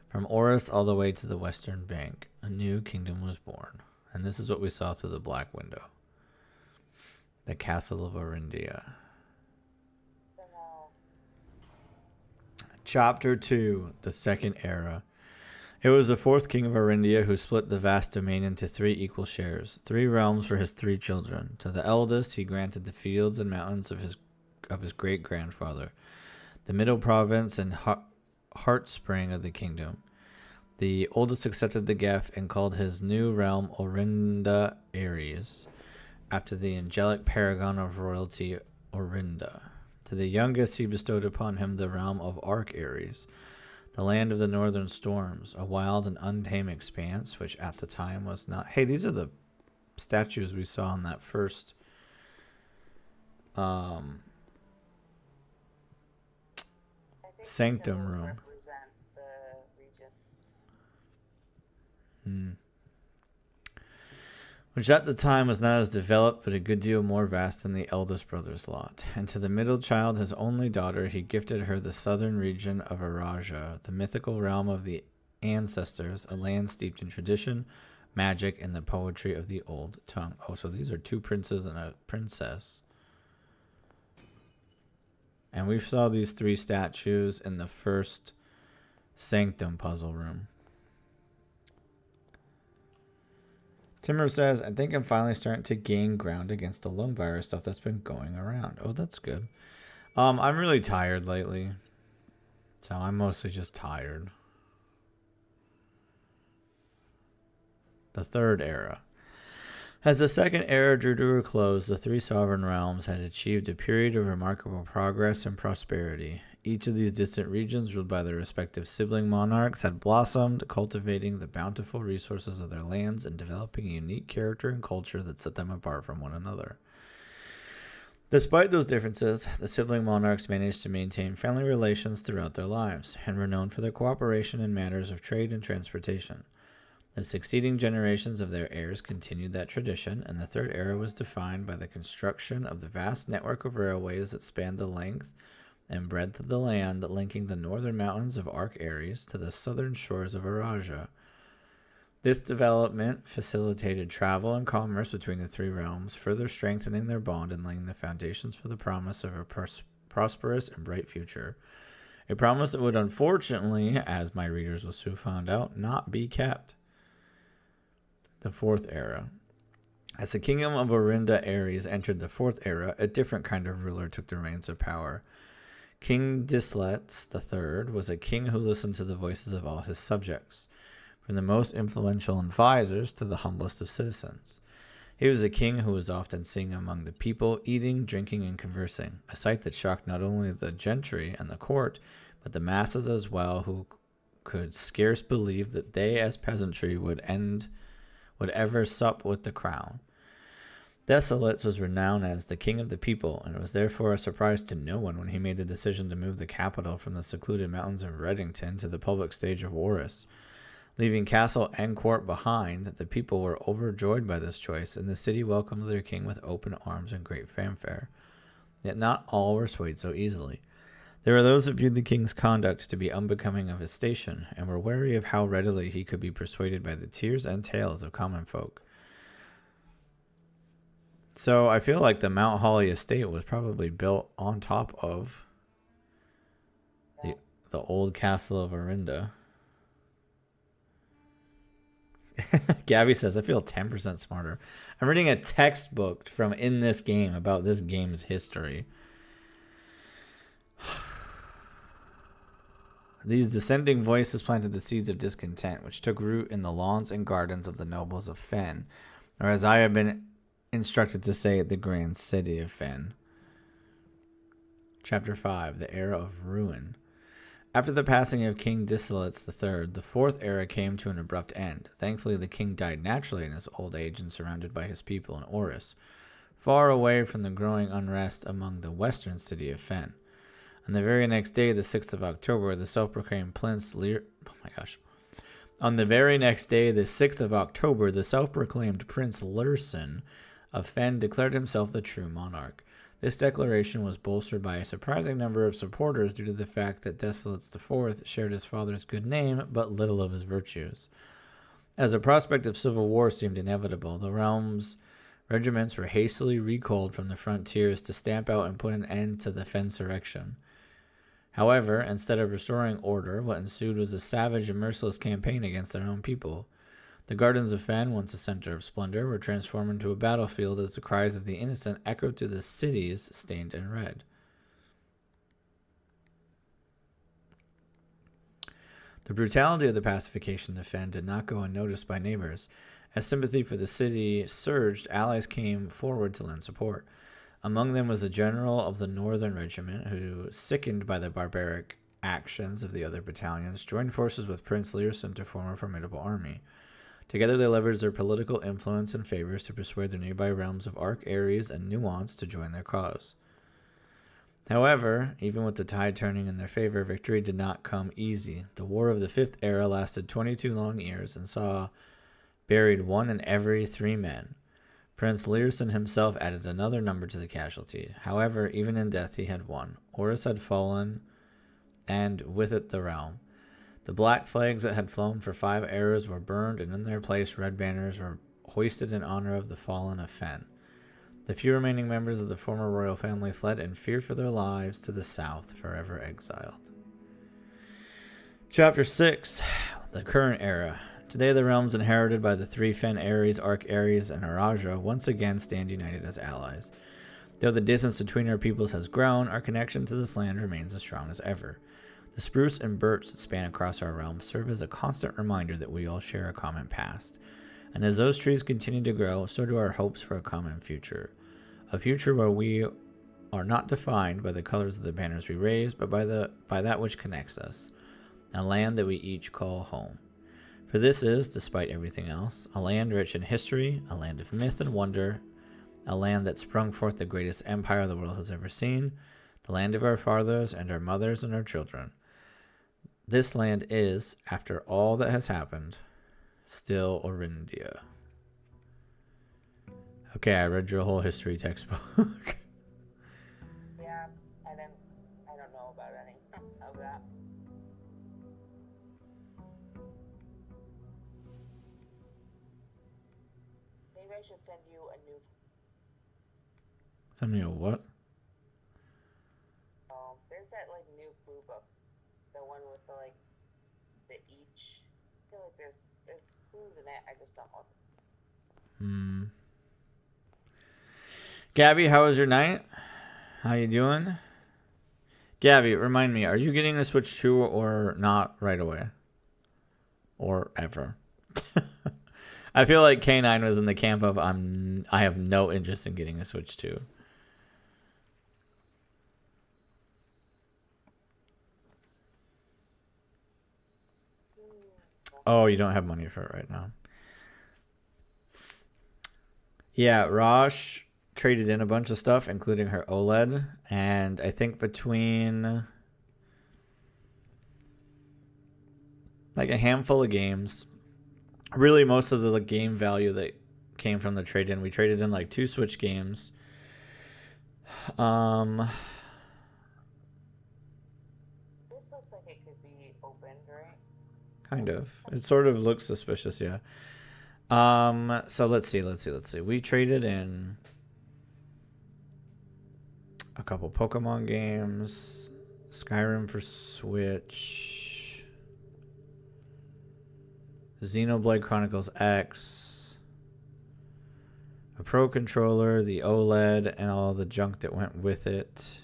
from Oris all the way to the western bank. A new kingdom was born, and this is what we saw through the black window. The castle of Orindia. Chapter 2, the Second Era. It was the 4th king of Orindia who split the vast domain into 3 equal shares, 3 realms for his 3 children. To the eldest he granted the fields and mountains of his great-grandfather, the middle province and heartspring of the kingdom. The oldest accepted the gift and called his new realm Orinda Aries, after the angelic paragon of royalty, Orinda. To the youngest he bestowed upon him the realm of Arc Aries, the land of the northern storms, a wild and untamed expanse, which at the time was not... Hey, these are the statues we saw in that first... sanctum room. Represent the region. Which at the time was not as developed, but a good deal more vast than the eldest brother's lot. And to the middle child, his only daughter, he gifted her the southern region of Araja, the mythical realm of the ancestors, a land steeped in tradition, magic, and the poetry of the old tongue. Oh, so these are 2 princes and a princess. And we saw these 3 statues in the first sanctum puzzle room. Timur says, I think I'm finally starting to gain ground against the lung virus stuff that's been going around. Oh, that's good. I'm really tired lately. So I'm mostly just tired. The Third Era. As the Second Era drew to a close, the 3 sovereign realms had achieved a period of remarkable progress and prosperity. Each of these distant regions, ruled by their respective sibling monarchs, had blossomed, cultivating the bountiful resources of their lands and developing a unique character and culture that set them apart from one another. Despite those differences, the sibling monarchs managed to maintain friendly relations throughout their lives, and were known for their cooperation in matters of trade and transportation. The succeeding generations of their heirs continued that tradition, and the Third Era was defined by the construction of the vast network of railways that spanned the length and breadth of the land, linking the northern mountains of Arc Aries to the southern shores of Araja. This development facilitated travel and commerce between the 3 realms, further strengthening their bond and laying the foundations for the promise of a prosperous and bright future. A promise that would unfortunately, as my readers will soon find out, not be kept. The Fourth Era. As the kingdom of Orinda Aries entered the Fourth Era, a different kind of ruler took the reins of power. King Disletz III was a king who listened to the voices of all his subjects, from the most influential advisors to the humblest of citizens. He was a king who was often seen among the people, eating, drinking, and conversing, a sight that shocked not only the gentry and the court, but the masses as well, who could scarce believe that they as peasantry would ever sup with the crown. Desolates was renowned as the king of the people, and it was therefore a surprise to no one when he made the decision to move the capital from the secluded mountains of Reddington to the public stage of Oris. Leaving castle and court behind, the people were overjoyed by this choice, and the city welcomed their king with open arms and great fanfare. Yet not all were swayed so easily. There were those that viewed the king's conduct to be unbecoming of his station, and were wary of how readily he could be persuaded by the tears and tales of common folk. So I feel like the Mount Holly estate was probably built on top of the old castle of Orinda. Gabby says, I feel 10% smarter. I'm reading a textbook from in this game about this game's history. These dissenting voices planted the seeds of discontent, which took root in the lawns and gardens of the nobles of Fen, or as I have been instructed to say, the grand city of Fen. Chapter 5, the Era of Ruin. After the passing of King Disolates III, the fourth era came to an abrupt end. Thankfully, the king died naturally in his old age and surrounded by his people in Oris, far away from the growing unrest among the western city of Fen. On the very next day, the 6th of October, the self-proclaimed Prince On the very next day, the 6th of October, the self-proclaimed Prince Lurson of Fen declared himself the true monarch. This declaration was bolstered by a surprising number of supporters due to the fact that Desolates IV shared his father's good name, but little of his virtues. As the prospect of civil war seemed inevitable, the realm's regiments were hastily recalled from the frontiers to stamp out and put an end to the Fensurrection. However, instead of restoring order, what ensued was a savage and merciless campaign against their own people. The gardens of Fen, once a center of splendor, were transformed into a battlefield as the cries of the innocent echoed through the cities stained in red. The brutality of the pacification of Fen did not go unnoticed by neighbors. As sympathy for the city surged, allies came forward to lend support. Among them was a general of the Northern Regiment who, sickened by the barbaric actions of the other battalions, joined forces with Prince Learson to form a formidable army. Together they leveraged their political influence and favors to persuade the nearby realms of Arc, Ares, and Nuance to join their cause. However, even with the tide turning in their favor, victory did not come easy. The War of the Fifth Era lasted 22 long years and saw buried 1 in every 3 men. Prince Learson himself added another number to the casualty. However, even in death he had won. Oris had fallen, and with it the realm. The black flags that had flown for 5 eras were burned, and in their place red banners were hoisted in honor of the fallen of Fen. The few remaining members of the former royal family fled in fear for their lives to the south, forever exiled. Chapter 6, the current era. Today the realms inherited by the 3 Fen Ares, Arc Ares, and Araja once again stand united as allies. Though the distance between our peoples has grown, our connection to this land remains as strong as ever. The spruce and birch that span across our realm serve as a constant reminder that we all share a common past. And as those trees continue to grow, so do our hopes for a common future. A future where we are not defined by the colors of the banners we raise, but by that which connects us. A land that we each call home. For this is, despite everything else, a land rich in history, a land of myth and wonder, a land that sprung forth the greatest empire the world has ever seen, the land of our fathers and our mothers and our children. This land is, after all that has happened, still Orindia. Okay, I read your whole history textbook. Yeah, I don't know about any of that. Maybe I should send you a new. Send me a what? There's that like new clue book, the one with the each. I feel like there's clues in it. I just don't want them. Gabby, how was your night? How you doing? Gabby, remind me, are you getting a Switch 2 or not right away? Or ever? I feel like K9 was in the camp of I have no interest in getting a Switch 2. Oh, you don't have money for it right now. Yeah, Rosh traded in a bunch of stuff, including her OLED, and I think between like a handful of games, really most of the game value that came from the trade in, we traded in like 2 Switch games. This looks like it could be opened, right? Kind of. It sort of looks suspicious, yeah. So let's see. We traded in a couple Pokemon games, Skyrim for Switch, Xenoblade Chronicles X, a Pro Controller, the OLED, and all the junk that went with it.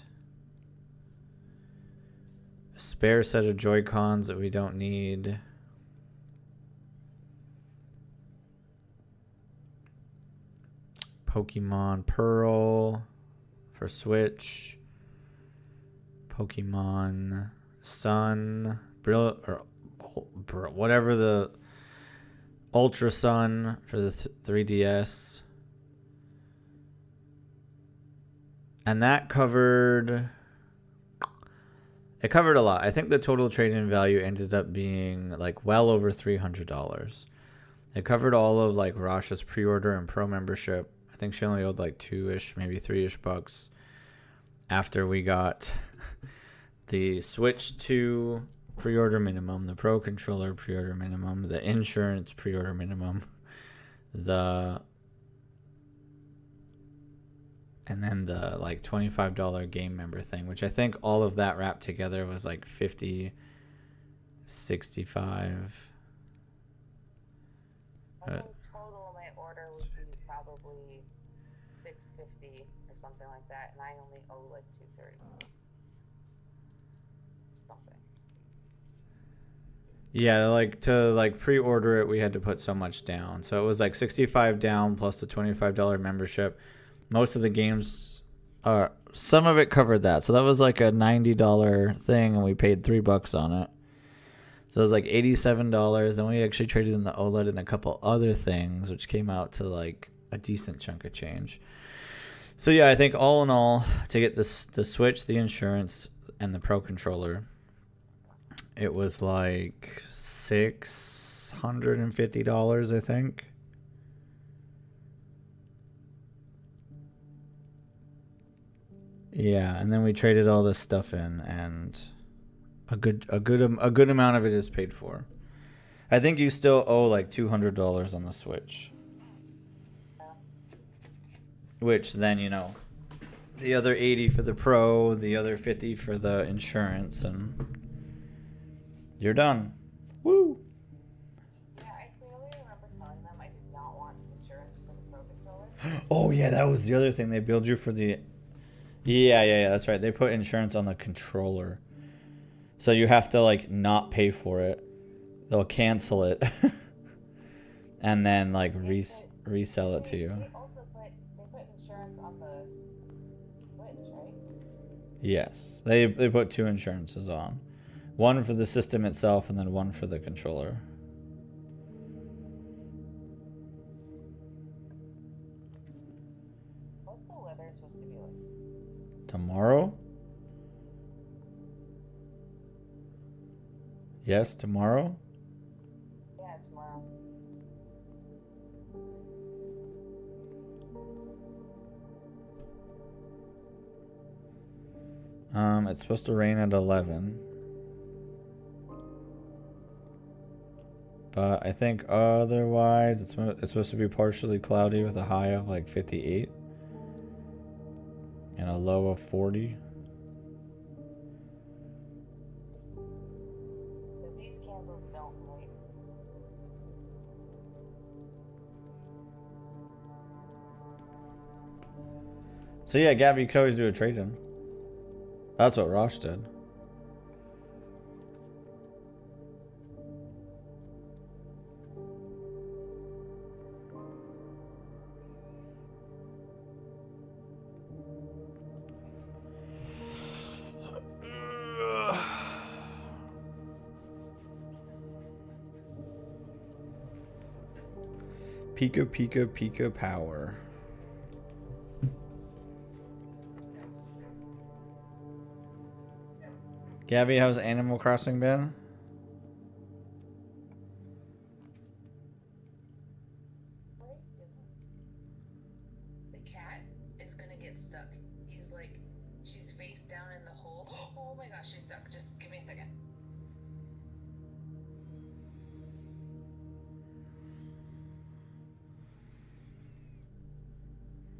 A spare set of Joy-Cons that we don't need. Pokemon Pearl for Switch. Pokemon Sun, or whatever, the Ultra Sun for the 3DS. And that covered... It covered a lot. I think the total trade-in value ended up being like well over $300. It covered all of like Rasha's pre-order and pro membership. I think she only owed like 2-ish, maybe 3-ish bucks after we got the Switch 2 pre-order minimum, the Pro Controller pre-order minimum, the insurance pre-order minimum, and then the like $25 game member thing, which I think all of that wrapped together was like $50, $65. I think total my order would be probably $650 or something like that, and I only owe like $230. Something. Yeah, like to like pre-order it, we had to put so much down. So it was like $65 down plus the $25 membership. Most of the games, some of it covered that. So that was like a $90 thing, and we paid $3 on it. So it was like $87. Then we actually traded in the OLED and a couple other things, which came out to like a decent chunk of change. So yeah, I think all in all, to get this, the Switch, the insurance, and the Pro Controller, it was like $650, I think. Yeah, and then we traded all this stuff in, and a good amount of it is paid for. I think you still owe like $200 on the Switch, which then, you know, the other 80 for the Pro, the other 50 for the insurance, and you're done. Woo! Yeah, I clearly remember telling them I did not want insurance for the Pro Controller. Oh yeah, that was the other thing. They billed you for the... Yeah, that's right. They put insurance on the controller. So you have to like not pay for it. They'll cancel it. And then like resell it to you. They also put insurance on the Switch, right? Yes. They put 2 insurances on. One for the system itself and then one for the controller. What's the weather supposed to be like? Tomorrow? Yes, tomorrow? Yeah, tomorrow. It's supposed to rain at 11. But I think otherwise it's supposed to be partially cloudy with a high of like 58 and a low of 40. But these candles don't light. So yeah, Gabby, you could always do a trade-in. That's what Rosh did. Pika Pika Pika Power. Gabby, how's Animal Crossing been? The cat is gonna get stuck. He's like, she's face down in the hole. Oh my gosh, she's stuck. Just give me a second.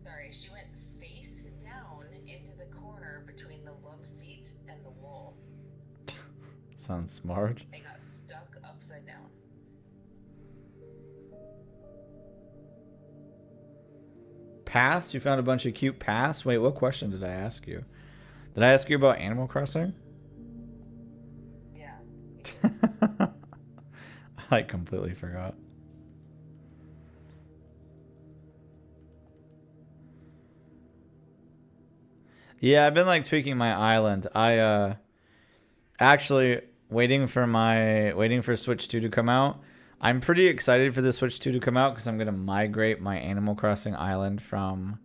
Sorry, she went face down into the corner between the love seat and the wall. Sounds smart. And got stuck upside down. Paths? You found a bunch of cute paths? Wait, what question did I ask you? Did I ask you about Animal Crossing? Yeah. I completely forgot. Yeah, I've been like tweaking my island. I actually waiting for Switch 2 to come out. I'm pretty excited for the Switch 2 to come out because I'm gonna migrate my Animal Crossing island from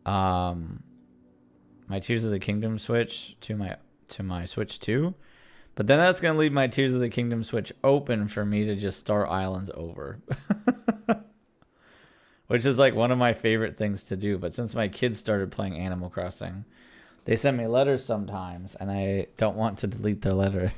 my Tears of the Kingdom Switch to my Switch 2. But then that's gonna leave my Tears of the Kingdom Switch open for me to just start islands over. Which is like one of my favorite things to do. But since my kids started playing Animal Crossing, they send me letters sometimes, and I don't want to delete their letter.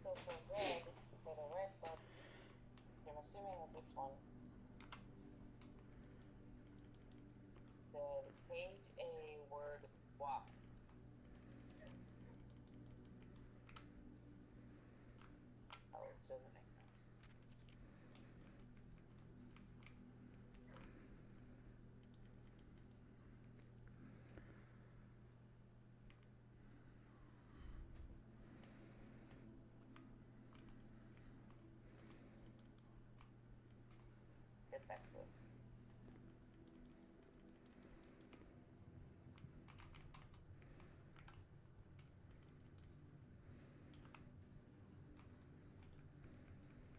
So for the red book, I'm assuming it's this one. The page A word WAP. Oh, it doesn't make sense. Get back to it.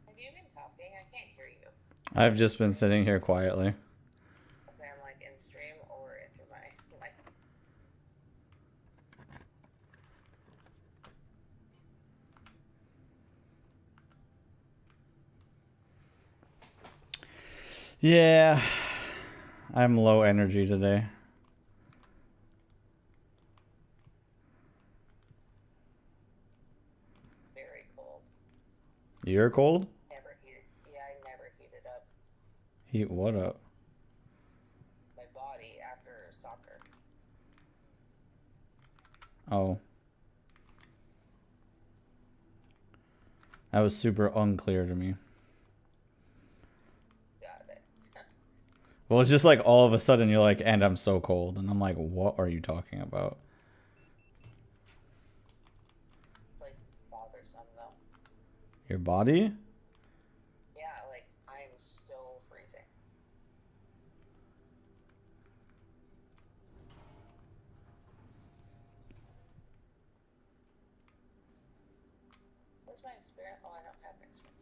Have you been talking? I can't hear you. I've just been sitting here quietly. Okay, I'm like in stream or through my mic. Yeah, I'm low energy today. Very cold. You're cold? Never heated. Yeah, I never heated up Heat what up? my body after soccer. Oh. That was super unclear to me. Got it. Well, it's just like all of a sudden you're like, and I'm so cold. And I'm like, what are you talking about? Like bothersome though. Your body? Yeah, like I'm so freezing. What's my experience? Oh, I don't have an experience.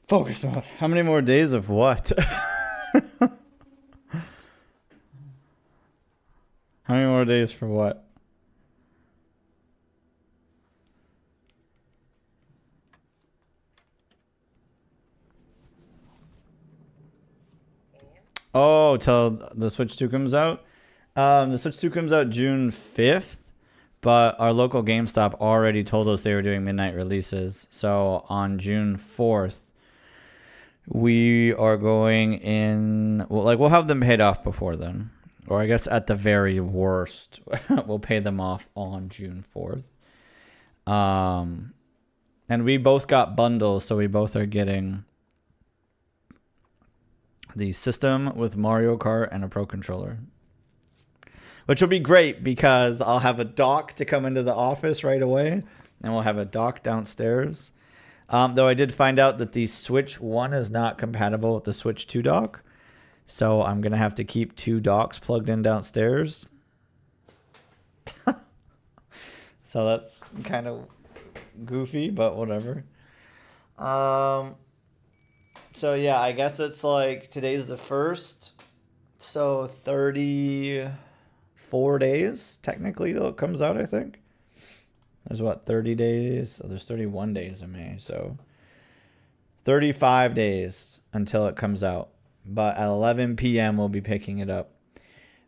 Focus mode. How many more days of what? How many more days for what? Oh, till the Switch 2 comes out? The Switch 2 comes out June 5th, but our local GameStop already told us they were doing midnight releases. So on June 4th, we are going in. Well, like, we'll have them paid off before then. Or I guess at the very worst, we'll pay them off on June 4th. And we both got bundles, so we both are getting the system with Mario Kart and a Pro Controller. Which will be great because I'll have a dock to come into the office right away. And we'll have a dock downstairs. Though I did find out that the Switch 1 is not compatible with the Switch 2 dock. So I'm going to have to keep 2 docks plugged in downstairs. So that's kind of goofy, but whatever. So yeah, I guess it's like today's the 1st. So 34 days, technically, till it comes out, I think. There's what, 30 days? So there's 31 days in May. So 35 days until it comes out. But at 11 p.m. we'll be picking it up.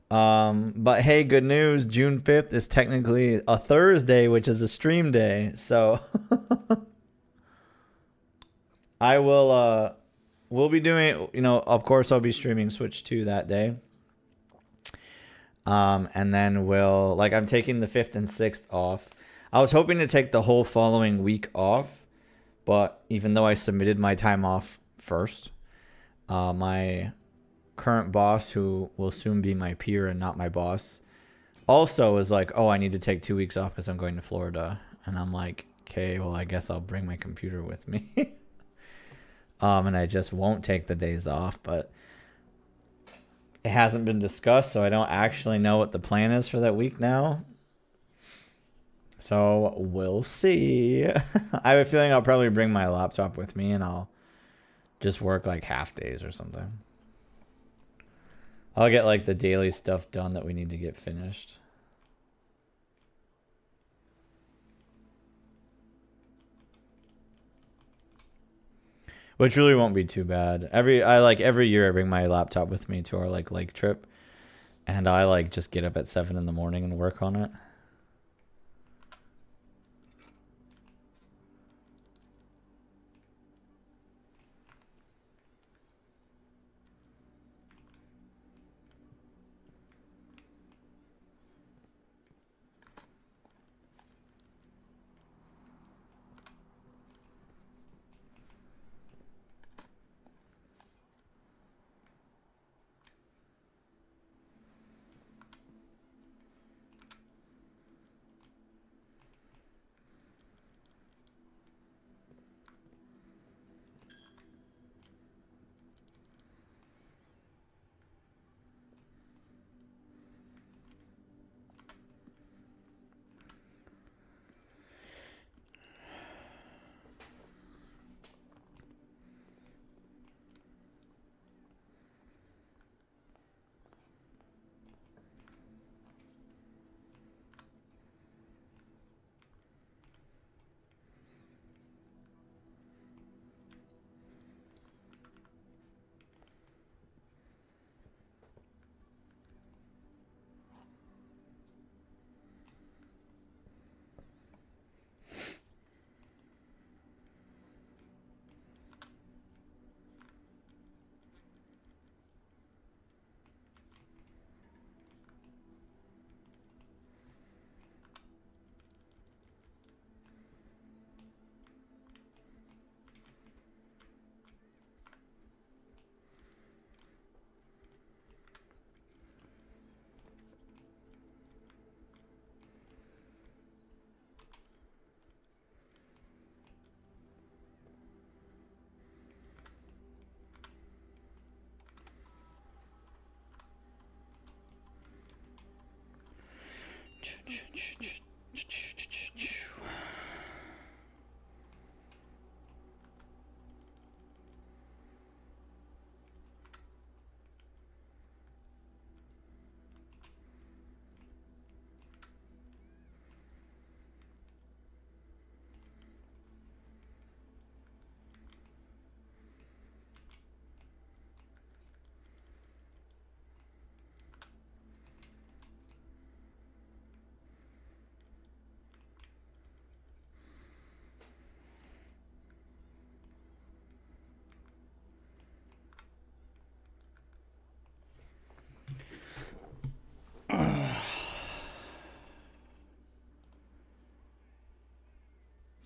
But hey, good news. June 5th is technically a Thursday, which is a stream day. So I will, we'll be doing, you know, of course I'll be streaming Switch 2 that day. And then we'll, like, I'm taking the 5th and 6th off. I was hoping to take the whole following week off, but even though I submitted my time off first, my current boss, who will soon be my peer and not my boss, also is like, oh, I need to take 2 weeks off because I'm going to Florida. And I'm like, okay, well, I guess I'll bring my computer with me. And I just won't take the days off, but it hasn't been discussed, so I don't actually know what the plan is for that week now. So we'll see. I have a feeling I'll probably bring my laptop with me and I'll just work like half days or something. I'll get like the daily stuff done that we need to get finished. Which really won't be too bad. Every year I bring my laptop with me to our like lake trip, and I like just get up at 7 in the morning and work on it.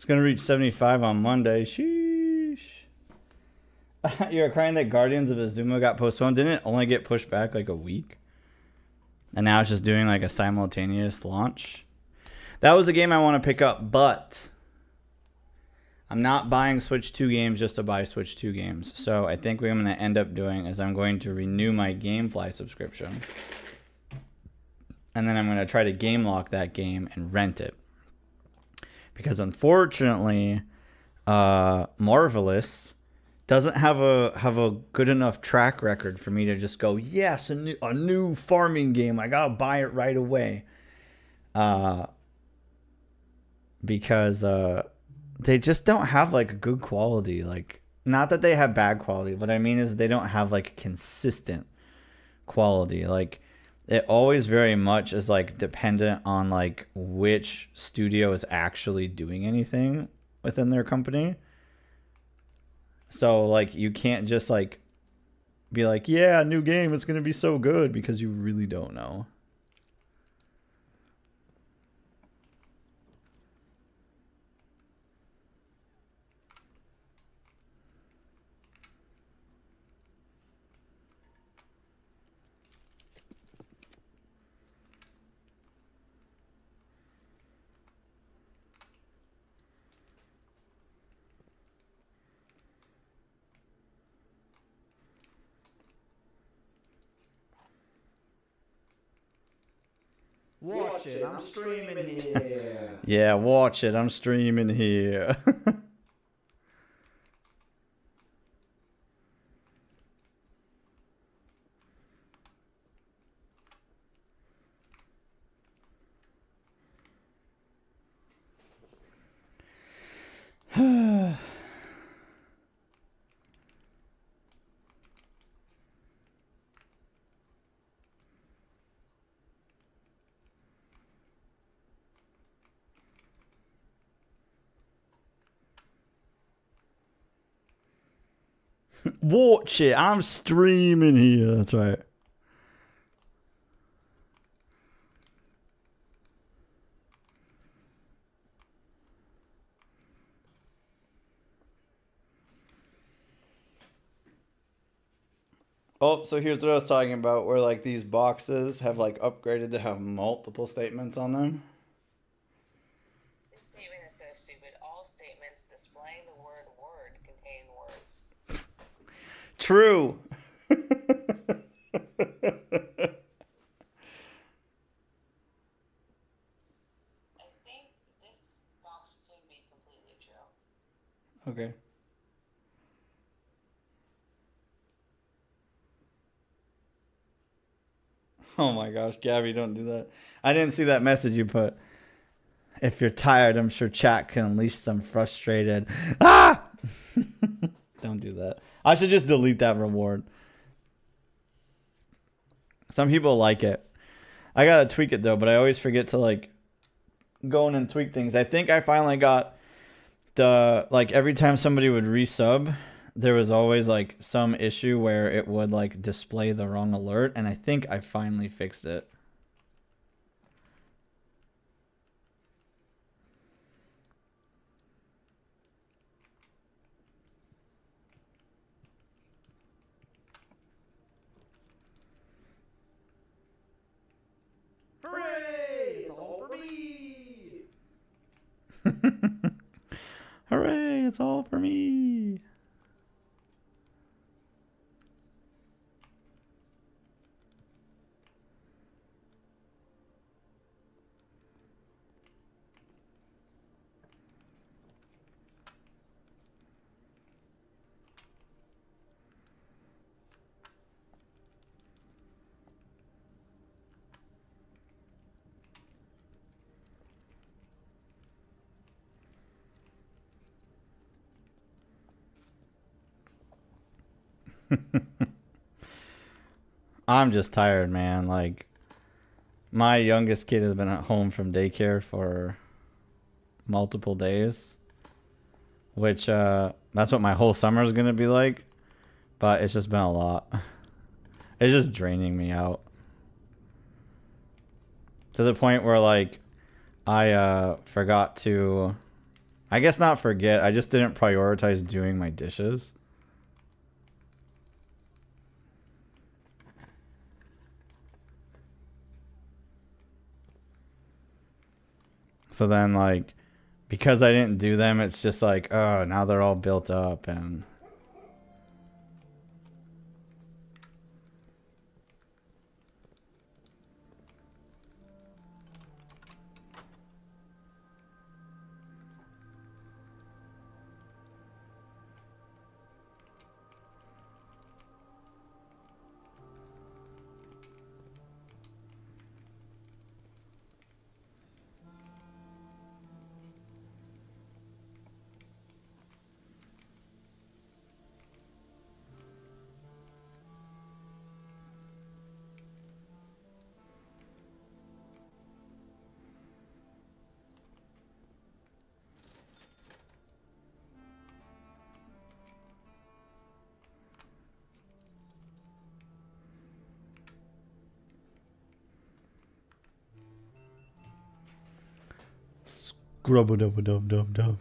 It's gonna reach 75 on Monday. Sheesh. You're crying that Guardians of Azuma got postponed. Didn't it only get pushed back like a week? And now it's just doing like a simultaneous launch. That was a game I want to pick up, but I'm not buying Switch 2 games just to buy Switch 2 games. So I think what I'm going to end up doing is I'm going to renew my GameFly subscription. And then I'm going to try to game lock that game and rent it. Because unfortunately, Marvelous doesn't have a good enough track record for me to just go, yes, a new farming game. I gotta buy it right away. Because they just don't have like a good quality. Like, not that they have bad quality. What I mean is they don't have like consistent quality. Like, it always very much is like dependent on like which studio is actually doing anything within their company. So like you can't just like be like, yeah, new game, it's gonna be so good, because you really don't know. Watch it, I'm streaming here. Yeah, watch it, I'm streaming here. Watch it, I'm streaming here. That's right. Oh, so here's what I was talking about, where like these boxes have like upgraded to have multiple statements on them. This statement is so stupid. All statements displaying the word word contain words. True. I think this box could be completely true. Okay. Oh my gosh, Gabby, don't do that. I didn't see that message you put. If you're tired, I'm sure chat can unleash some frustrated. Ah! Don't do that. I should just delete that reward. Some people like it. I gotta tweak it though, but I always forget to like go in and tweak things. I think I finally got the, like, every time somebody would resub, there was always like some issue where it would like display the wrong alert, and I think I finally fixed it. Hooray! It's all for me. Hooray, it's all for me. I'm just tired, man. Like, my youngest kid has been at home from daycare for multiple days, which that's what my whole summer is gonna be like, but it's just been a lot. It's just draining me out to the point where like I I guess not forget. I just didn't prioritize doing my dishes. So then, like, because I didn't do them, it's just like, oh, now they're all built up and... Scrub-a-dub-a-dub-dub-dub.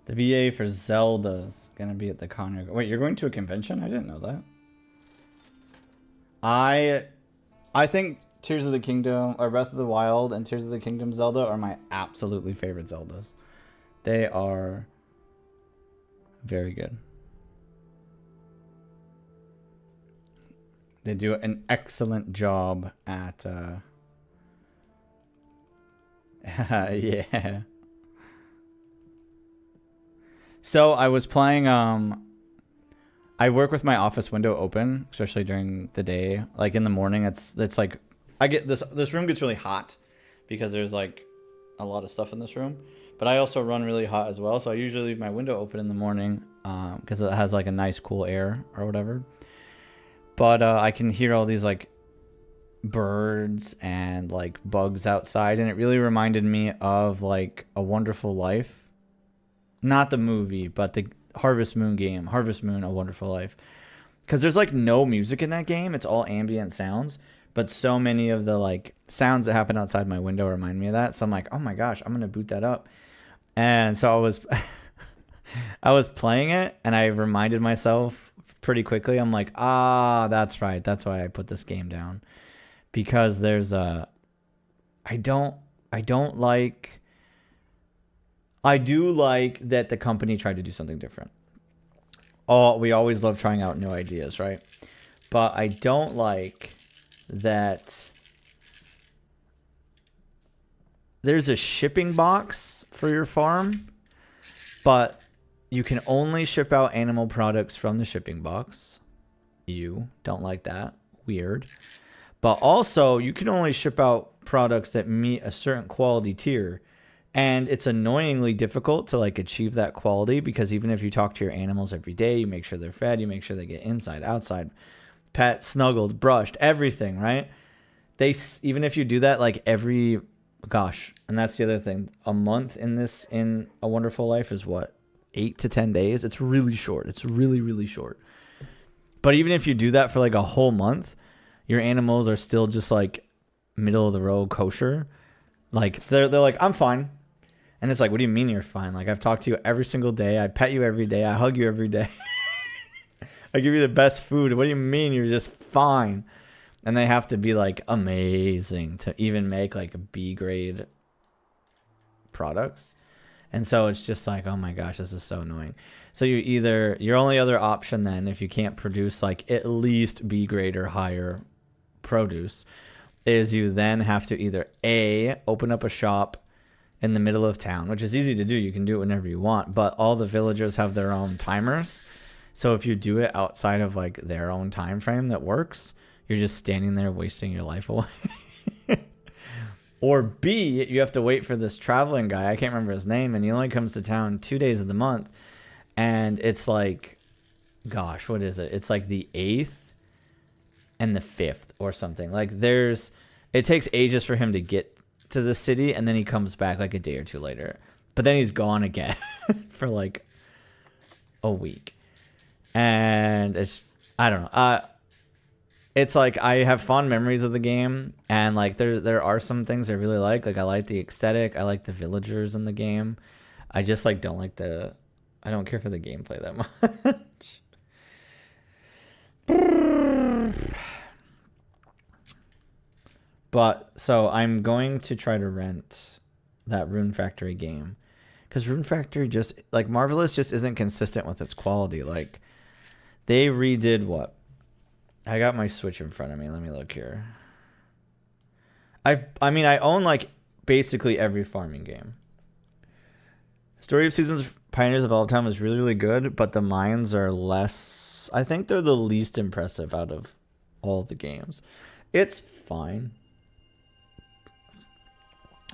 The VA for Zelda's gonna be at the con. Wait, you're going to a convention? I didn't know that. I think Tears of the Kingdom, or Breath of the Wild and Tears of the Kingdom Zelda are my absolutely favorite Zeldas. They are very good. They do an excellent job at yeah. So I was playing I work with my office window open, especially during the day. Like in the morning, it's like I get this room gets really hot because there's like a lot of stuff in this room. But I also run really hot as well, so I usually leave my window open in the morning because it has like a nice cool air or whatever. But I can hear all these like birds and like bugs outside, and it really reminded me of like A Wonderful Life. Not the movie, but the Harvest Moon game. Harvest Moon, A Wonderful Life. Because there's like no music in that game. It's all ambient sounds. But so many of the like sounds that happen outside my window remind me of that. So I'm like, oh my gosh, I'm going to boot that up. And so I was I was playing it, and I reminded myself pretty quickly. I'm like, that's right. That's why I put this game down. Because there's a... I do like that the company tried to do something different. We always love trying out new ideas, right? But I don't like that there's a shipping box for your farm, but you can only ship out animal products from the shipping box. You don't like that. Weird. But also, you can only ship out products that meet a certain quality tier. And it's annoyingly difficult to like achieve that quality because even if you talk to your animals every day, you make sure they're fed, you make sure they get inside, outside, pet, snuggled, brushed, everything, right? Even if you do that like every, gosh, and that's the other thing. A month in A Wonderful Life is what? 8 to 10 days? It's really short. It's really, really short. But even if you do that for like a whole month, your animals are still just like middle of the road kosher. Like they're like, I'm fine. And it's like, what do you mean you're fine? Like, I've talked to you every single day. I pet you every day. I hug you every day. I give you the best food. What do you mean you're just fine? And they have to be, like, amazing to even make, like, B grade products. And so it's just like, oh, my gosh, this is so annoying. So your only other option then, if you can't produce, like, at least B grade or higher produce, is you then have to either A, open up a shop in the middle of town, which is easy to do. You can do it whenever you want, but all the villagers have their own timers. So if you do it outside of like their own time frame that works, you're just standing there wasting your life away. Or B, you have to wait for this traveling guy. I can't remember his name, and he only comes to town 2 days of the month. And it's like, gosh, what is it? It's like the 8th and the 5th or something. Like it takes ages for him to get to the city, and then he comes back like a day or two later. But then he's gone again for like a week. And I don't know. It's like I have fond memories of the game, and like there are some things I really like. Like I like the aesthetic, I like the villagers in the game. I just like don't like I don't care for the gameplay that much. But so I'm going to try to rent that Rune Factory game, because Rune Factory just like Marvelous just isn't consistent with its quality. Like they redid what? I got my Switch in front of me. Let me look here. I mean, I own like basically every farming game. Story of Seasons Pioneers of All Time is really, really good, but the mines are less. I think they're the least impressive out of all the games. It's fine,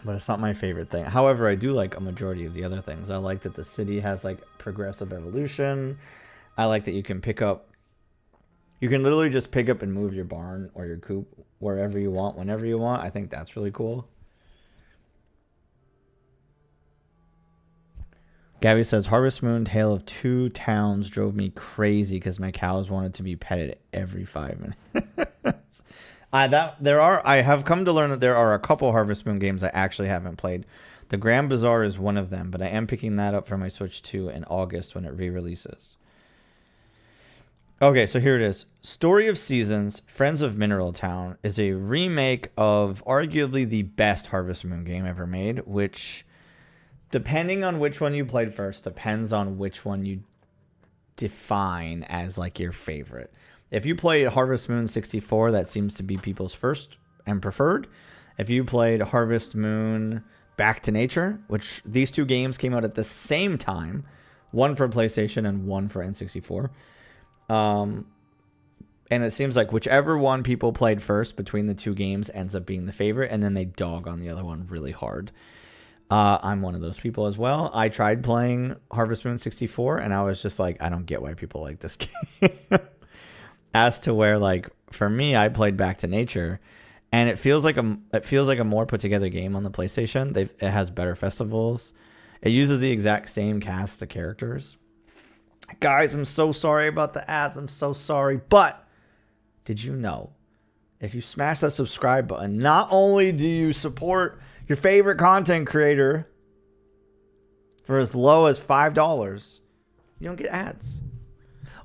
but it's not my favorite thing. However, I do like a majority of the other things. I like that the city has like progressive evolution. I like that you can you can literally just pick up and move your barn or your coop wherever you want, whenever you want. I think that's really cool. Gabby says, Harvest Moon Tale of Two Towns drove me crazy because my cows wanted to be petted every 5 minutes. I have come to learn that there are a couple Harvest Moon games I actually haven't played. The Grand Bazaar is one of them, but I am picking that up for my Switch 2 in August when it re-releases. Okay, so here it is. Story of Seasons, Friends of Mineral Town is a remake of arguably the best Harvest Moon game ever made, which, depending on which one you played first, depends on which one you define as like your favorite. If you played Harvest Moon 64, that seems to be people's first and preferred. If you played Harvest Moon Back to Nature, which these two games came out at the same time, one for PlayStation and one for N64. And it seems like whichever one people played first between the two games ends up being the favorite, and then they dog on the other one really hard. I'm one of those people as well. I tried playing Harvest Moon 64, and I was just like, I don't get why people like this game. As to where, like, for me, I played Back to Nature, and it feels like a more put together game on the PlayStation. It has better festivals. It uses the exact same cast of characters. Guys, I'm so sorry about the ads. I'm so sorry. But did you know, if you smash that subscribe button, not only do you support your favorite content creator for as low as $5, you don't get ads.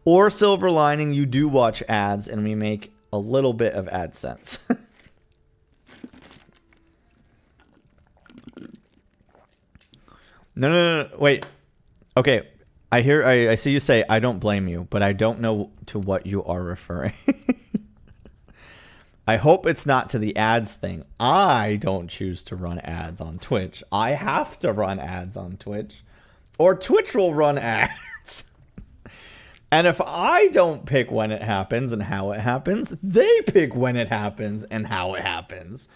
Or silver lining, you do watch ads and we make a little bit of AdSense. No. Wait. Okay. I see you say, I don't blame you, but I don't know to what you are referring. I hope it's not to the ads thing. I don't choose to run ads on Twitch. I have to run ads on Twitch, or Twitch will run ads. And if I don't pick when it happens and how it happens, they pick when it happens and how it happens.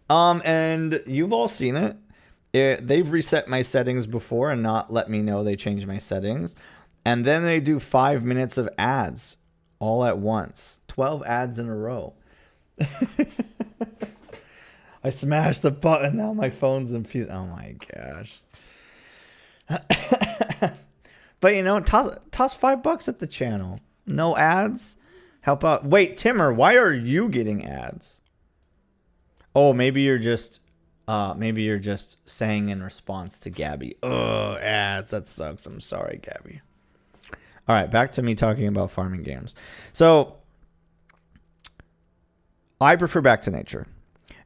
And you've all seen it. They've reset my settings before and not let me know they changed my settings. And then they do 5 minutes of ads all at once. 12 ads in a row. I smashed the button. Now my phone's in pieces. Oh my gosh. But you know, toss $5 at the channel. No ads. Help out. Wait, Timmer, why are you getting ads? Oh, maybe you're just saying in response to Gabby. Oh, ads. That sucks. I'm sorry, Gabby. All right, back to me talking about farming games. So I prefer Back to Nature.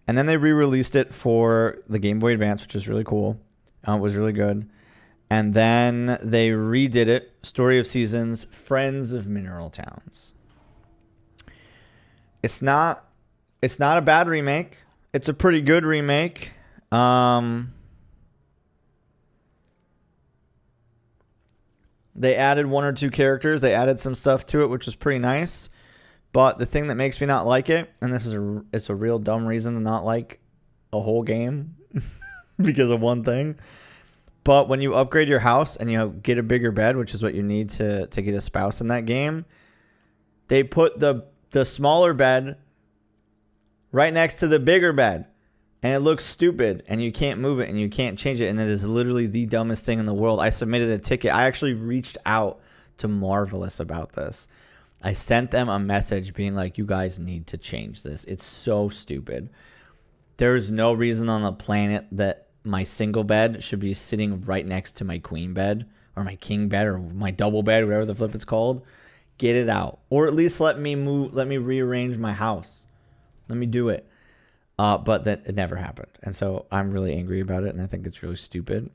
And then they re-released it for the Game Boy Advance, which is really cool. It was really good. And then they redid it. Story of Seasons, Friends of Mineral Towns. It's not a bad remake. It's a pretty good remake. They added 1 or 2 characters. They added some stuff to it, which was pretty nice. But the thing that makes me not like it, and it's a real dumb reason to not like a whole game because of one thing. But when you upgrade your house and you get a bigger bed, which is what you need to get a spouse in that game, they put the the smaller bed right next to the bigger bed. And it looks stupid, and you can't move it, and you can't change it, and it is literally the dumbest thing in the world. I submitted a ticket. I actually reached out to Marvelous about this. I sent them a message being like, you guys need to change this. It's so stupid. There's no reason on the planet that my single bed should be sitting right next to my queen bed, or my king bed, or my double bed, whatever the flip it's called. Get it out. Or at least let me rearrange my house. Let me do it. But that it never happened. And so I'm really angry about it, and I think it's really stupid.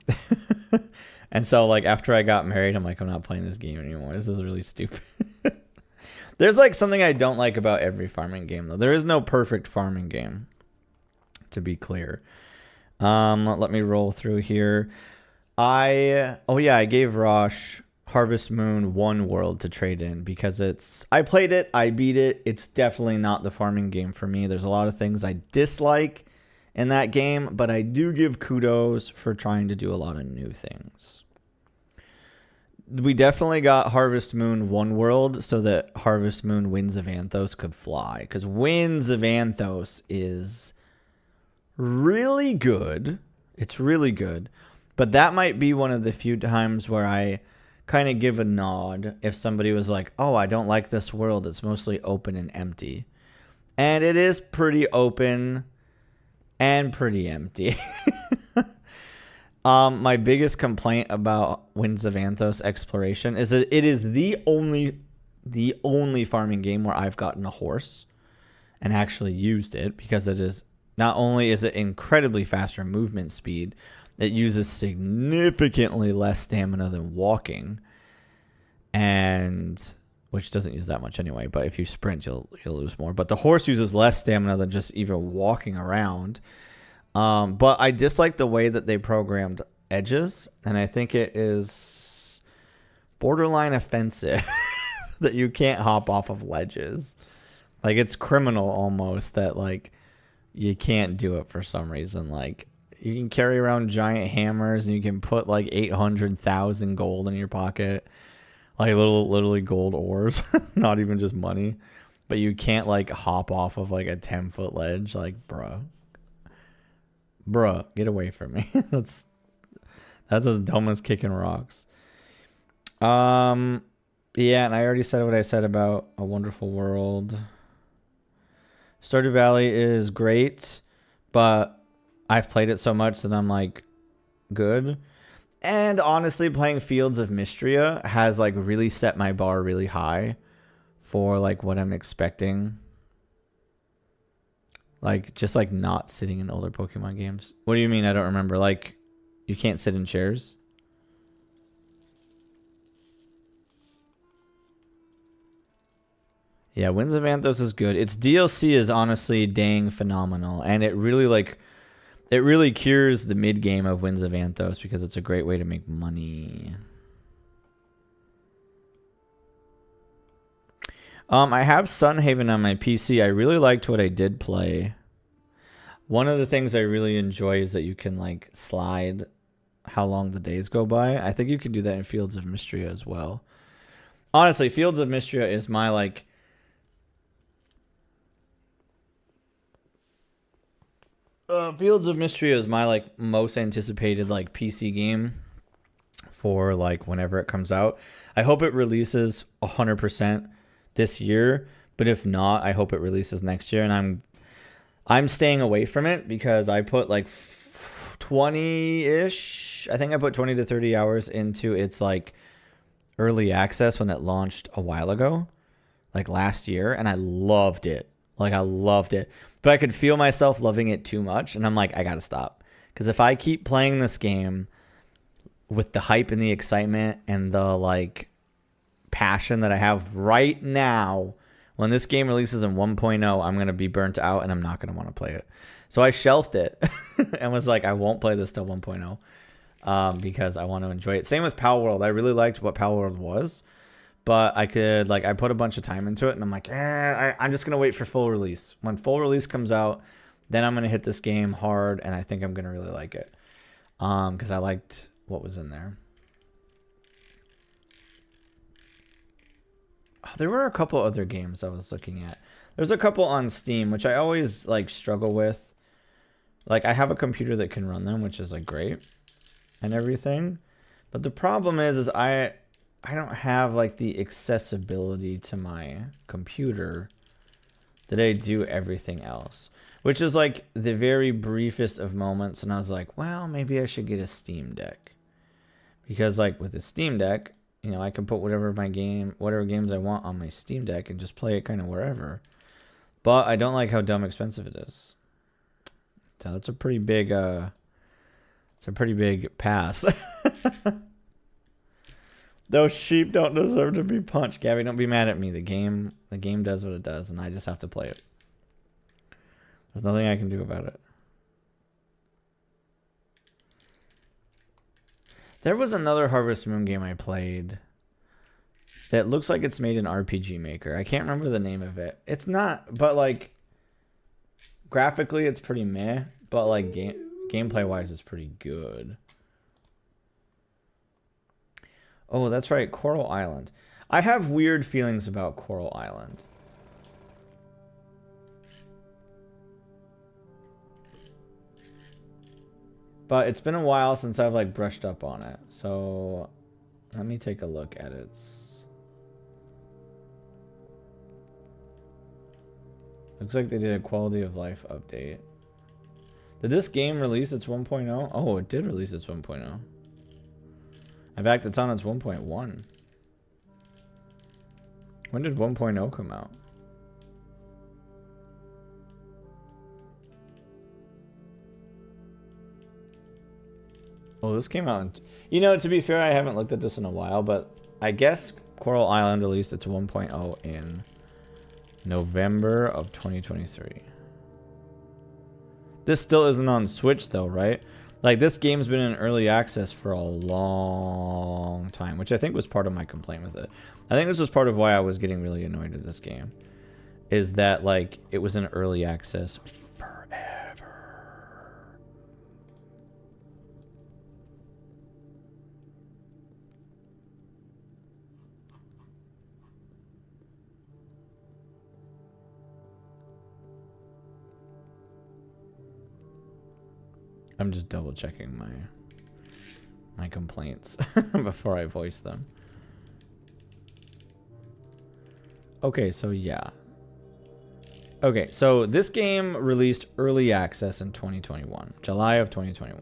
And so, like, after I got married, I'm like, I'm not playing this game anymore. This is really stupid. There's, like, something I don't like about every farming game, though. There is no perfect farming game, to be clear. Let me roll through here. I gave Rosh Harvest Moon 1 world to trade in because I played it, I beat it. It's definitely not the farming game for me. There's a lot of things I dislike in that game, but I do give kudos for trying to do a lot of new things. We definitely got Harvest Moon 1 world so that Harvest Moon Winds of Anthos could fly, because Winds of Anthos is really good. It's really good, but that might be one of the few times where I kind of give a nod if somebody was like, oh, I don't like this world. It's mostly open and empty. And it is pretty open and pretty empty. My biggest complaint about Winds of Anthos exploration is that it is the only farming game where I've gotten a horse and actually used it, because it is not only is it incredibly faster movement speed, it uses significantly less stamina than walking, and which doesn't use that much anyway. But if you sprint, you'll lose more. But the horse uses less stamina than just even walking around. But I dislike the way that they programmed edges, and I think it is borderline offensive that you can't hop off of ledges. Like, it's criminal almost that, like, you can't do it for some reason. Like, you can carry around giant hammers, and you can put like 800,000 gold in your pocket, like literally gold ores, not even just money. But you can't like hop off of like a 10-foot ledge. Like, bruh, get away from me. That's as dumb as kicking rocks. Yeah, and I already said what I said about A Wonderful World. Stardew Valley is great, but I've played it so much that I'm like, good. And honestly, playing Fields of Mystria has like really set my bar really high for like what I'm expecting. Like, just like not sitting in older Pokemon games. What do you mean? I don't remember. Like, you can't sit in chairs? Yeah, Winds of Anthos is good. Its DLC is honestly dang phenomenal, and it really cures the mid game of Winds of Anthos because it's a great way to make money. I have Sunhaven on my PC. I really liked what I did play. One of the things I really enjoy is that you can like slide how long the days go by. I think you can do that in Fields of Mystria as well. Honestly, Fields of Mystria is my like Fields of Mystria is my like most anticipated like PC game for like whenever it comes out. I hope it releases 100% this year, but if not, I hope it releases next year. And I'm staying away from it because I put like 20-ish. I think I put 20 to 30 hours into its like early access when it launched a while ago, like last year, and I loved it. Like, I loved it. But I could feel myself loving it too much, and I'm like, I gotta stop. Because if I keep playing this game with the hype and the excitement and the, like, passion that I have right now, when this game releases in 1.0, I'm going to be burnt out, and I'm not going to want to play it. So I shelved it and was like, I won't play this till 1.0 because I want to enjoy it. Same with Pal World. I really liked what Pal World was. But I could, like, I put a bunch of time into it, and I'm like, I'm just going to wait for full release. When full release comes out, then I'm going to hit this game hard, and I think I'm going to really like it. Because I liked what was in there. Oh, there were a couple other games I was looking at. There's a couple on Steam, which I always like struggle with. Like I have a computer that can run them, which is like great and everything. But the problem is I don't have like the accessibility to my computer that I do everything else. Which is like the very briefest of moments, and I was like, well, maybe I should get a Steam Deck. Because like with the Steam Deck, you know, I can put whatever games I want on my Steam Deck and just play it kind of wherever. But I don't like how dumb expensive it is. So that's a pretty big pass. Those sheep don't deserve to be punched. Gabby, don't be mad at me. The game does what it does, and I just have to play it. There's nothing I can do about it. There was another Harvest Moon game I played that looks like it's made in RPG Maker. I can't remember the name of it. It's not, but like graphically it's pretty meh, but like gameplay wise it's pretty good. Oh, that's right, Coral Island. I have weird feelings about Coral Island. But it's been a while since I've like brushed up on it. So let me take a look at it. Looks like they did a quality of life update. Did this game release its 1.0? Oh, it did release its 1.0. In fact, it's on its 1.1. When did 1.0 come out? Oh, this came out in... You know, to be fair, I haven't looked at this in a while, but I guess Coral Island released its 1.0 in November of 2023. This still isn't on Switch, though, right? Like, this game's been in early access for a long time, which I think was part of my complaint with it. I think this was part of why I was getting really annoyed with this game. Is that, like, it was in early access forever. I'm just double checking my complaints before I voice them. Okay, so yeah. Okay, so this game released early access in 2021, July of 2021.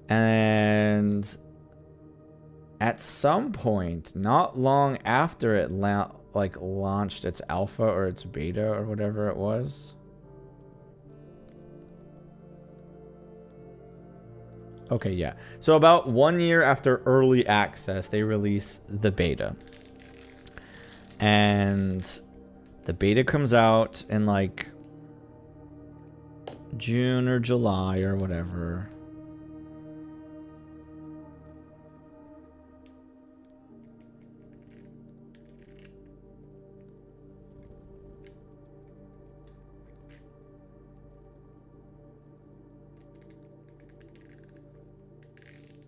And at some point, not long after it launched its alpha or its beta or whatever it was. Okay, yeah. So about 1 year after early access, they release the beta. And the beta comes out in like June or July or whatever.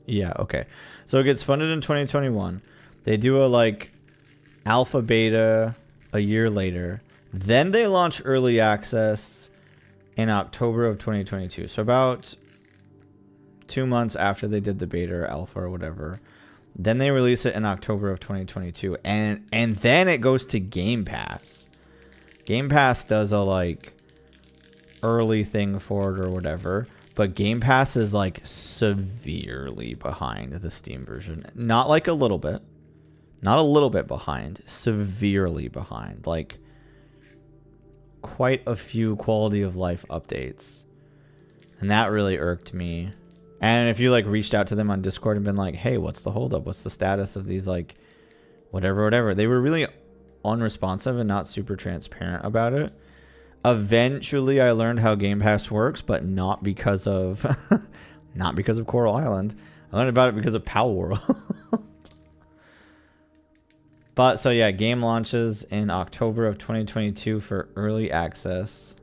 Yeah, okay. So it gets funded in 2021. They do a like alpha beta a year later. Then they launch early access in October of 2022. So about 2 months after they did the beta or alpha or whatever. Then they release it in October of 2022. And then it goes to Game Pass. Game Pass does a like early thing for it or whatever. But Game Pass is like severely behind the Steam version. Not like a little bit. Not a little bit behind. Severely behind. Like quite a few quality of life updates. And that really irked me. And if you like reached out to them on Discord and been like, hey, what's the holdup? What's the status of these like whatever. They were really unresponsive and not super transparent about it. Eventually, I learned how Game Pass works, but not because of Coral Island. I learned about it because of Pal World. But so yeah, game launches in October of 2022 for early access.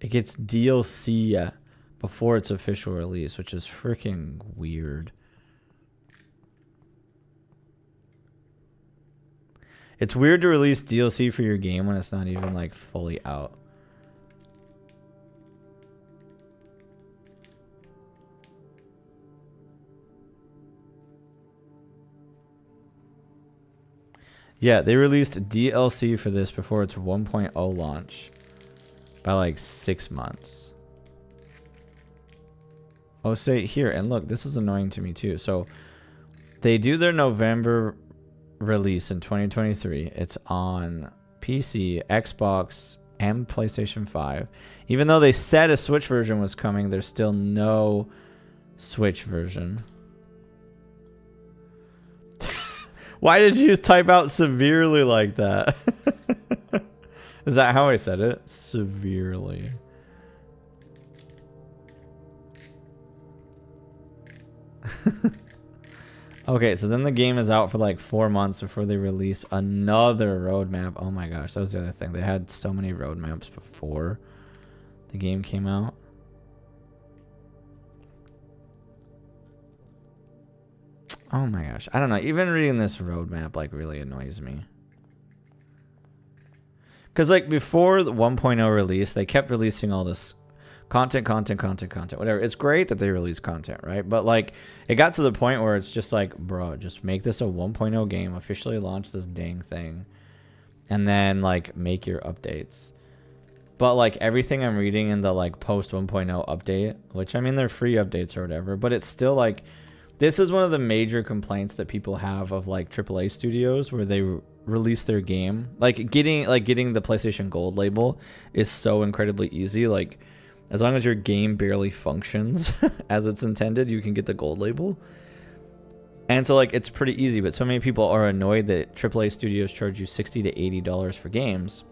It gets DLC before its official release, which is freaking weird. It's weird to release DLC for your game when it's not even like fully out. Yeah, they released DLC for this before its 1.0 launch by like 6 months. Oh, say here, and look, this is annoying to me too. So they do their November release in 2023. It's on PC, Xbox, and PlayStation 5. Even though they said a Switch version was coming, there's still no Switch version. Why did you just type out severely like that? Is that how I said it? Severely. Okay, so then the game is out for like 4 months before they release another roadmap. Oh my gosh, that was the other thing. They had so many roadmaps before the game came out. Oh my gosh. I don't know. Even reading this roadmap like really annoys me. Because like before the 1.0 release, they kept releasing all this content, whatever. It's great that they release content, right? But like it got to the point where it's just like, bro, just make this a 1.0 game, officially launch this dang thing, and then like make your updates. But like everything I'm reading in the like post 1.0 update, which I mean they're free updates or whatever, but it's still like, this is one of the major complaints that people have of like AAA studios where they release their game. Like getting the PlayStation Gold label is so incredibly easy. Like as long as your game barely functions as it's intended, you can get the Gold label. And so like it's pretty easy, but so many people are annoyed that AAA studios charge you $60 to $80 for games,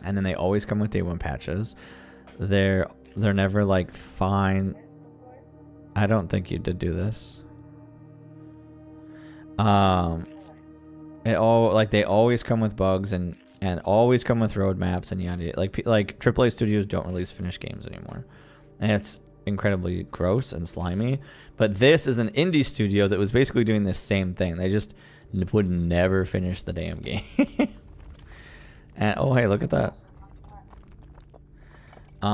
and then they always come with day one patches. They're never like fine. I don't think you did do this. It all like they always come with bugs and always come with roadmaps and yada. Like AAA studios don't release finished games anymore, and it's incredibly gross and slimy. But this is an indie studio that was basically doing the same thing. They just would never finish the damn game. And oh hey, look at that.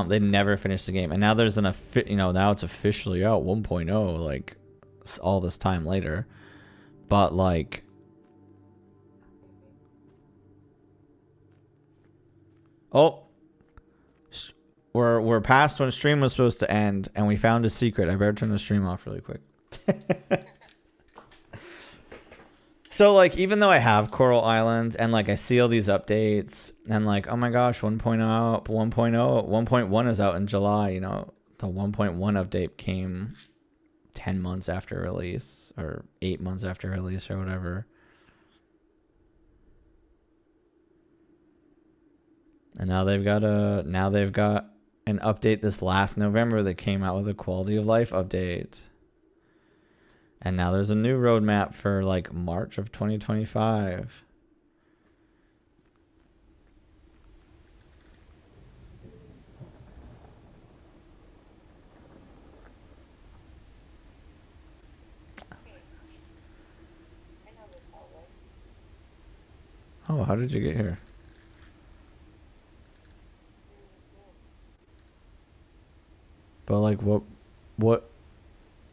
They never finished the game, and now there's now it's officially out 1.0 like all this time later. But like oh, we're past when stream was supposed to end, and we found a secret. I better turn the stream off really quick. So like even though I have Coral Island and like I see all these updates and like, oh my gosh, 1.1 is out in July, you know, the 1.1 update came 10 months after release or 8 months after release or whatever. And now they've got an update this last November that came out with a quality of life update. And now there's a new roadmap for like March of 2025. Oh, how did you get here? But like what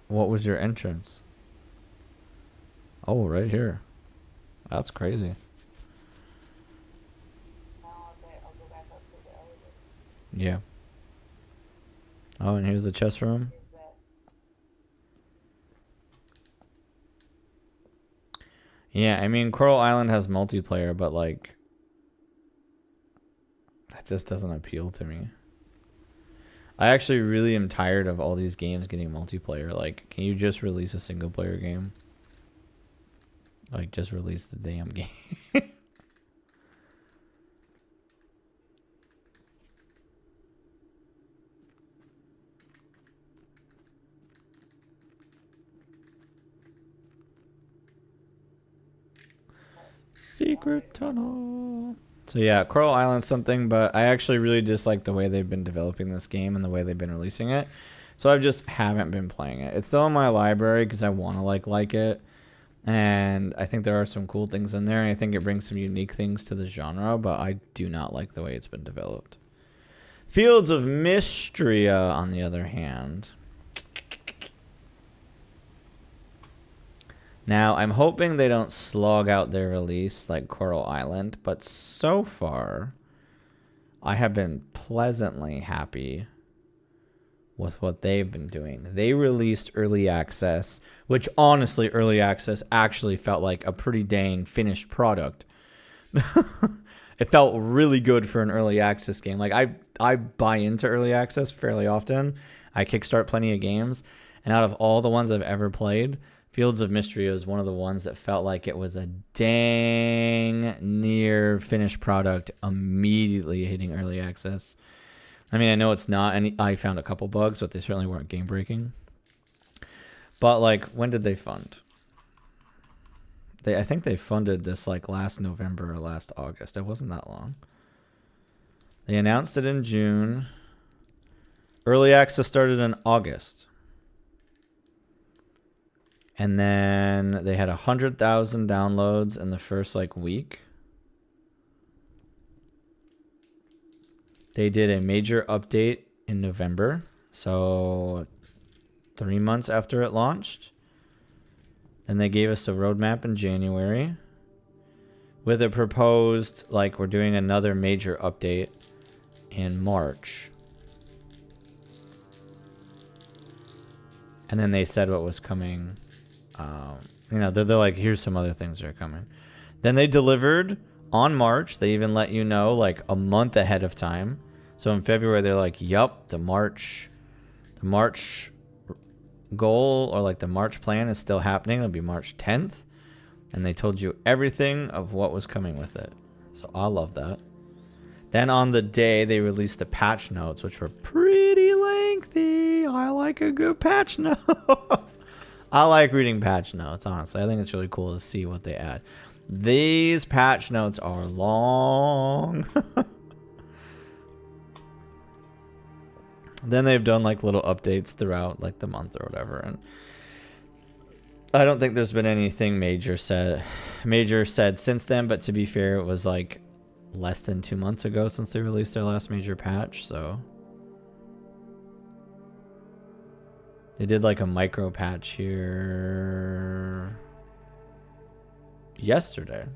was your entrance? Oh, right here. That's crazy. I'll go back up to the elevator. Yeah. Oh, and here's the chess room. Is that Yeah, I mean, Coral Island has multiplayer, but like that just doesn't appeal to me. I actually really am tired of all these games getting multiplayer. Like, can you just release a single player game? Like, just release the damn game. Secret tunnel. So yeah, Coral Island's something, but I actually really dislike the way they've been developing this game and the way they've been releasing it. So I just haven't been playing it. It's still in my library because I want to like it. And I think there are some cool things in there. And I think it brings some unique things to the genre, but I do not like the way it's been developed. Fields of Mystria, on the other hand. Now, I'm hoping they don't slog out their release like Coral Island, but so far, I have been pleasantly happy with what they've been doing. They released early access, which honestly, early access actually felt like a pretty dang finished product. It felt really good for an early access game. Like I buy into early access fairly often. I kickstart plenty of games, and out of all the ones I've ever played, Fields of Mystery is one of the ones that felt like it was a dang near finished product immediately hitting early access. I mean, I know it's not, and I found a couple bugs, but they certainly weren't game breaking. But like, when did they fund? I think they funded this like last November or last August. It wasn't that long. They announced it in June. Early access started in August. And then they had 100,000 downloads in the first like week. They did a major update in November, so 3 months after it launched. Then they gave us a roadmap in January with a proposed, like, we're doing another major update in March. And then they said what was coming. You know, they're like, here's some other things that are coming. Then they delivered on March. They even let you know like a month ahead of time. So in February, they're like, yup, the March goal, or like the March plan, is still happening. It'll be March 10th. And they told you everything of what was coming with it. So I love that. Then on the day, they released the patch notes, which were pretty lengthy. I like a good patch note. I like reading patch notes, honestly. I think it's really cool to see what they add. These patch notes are long. Then they've done like little updates throughout like the month or whatever, and I don't think there's been anything major said since then, but to be fair, it was like less than 2 months ago since they released their last major patch, so they did like a micro patch here yesterday.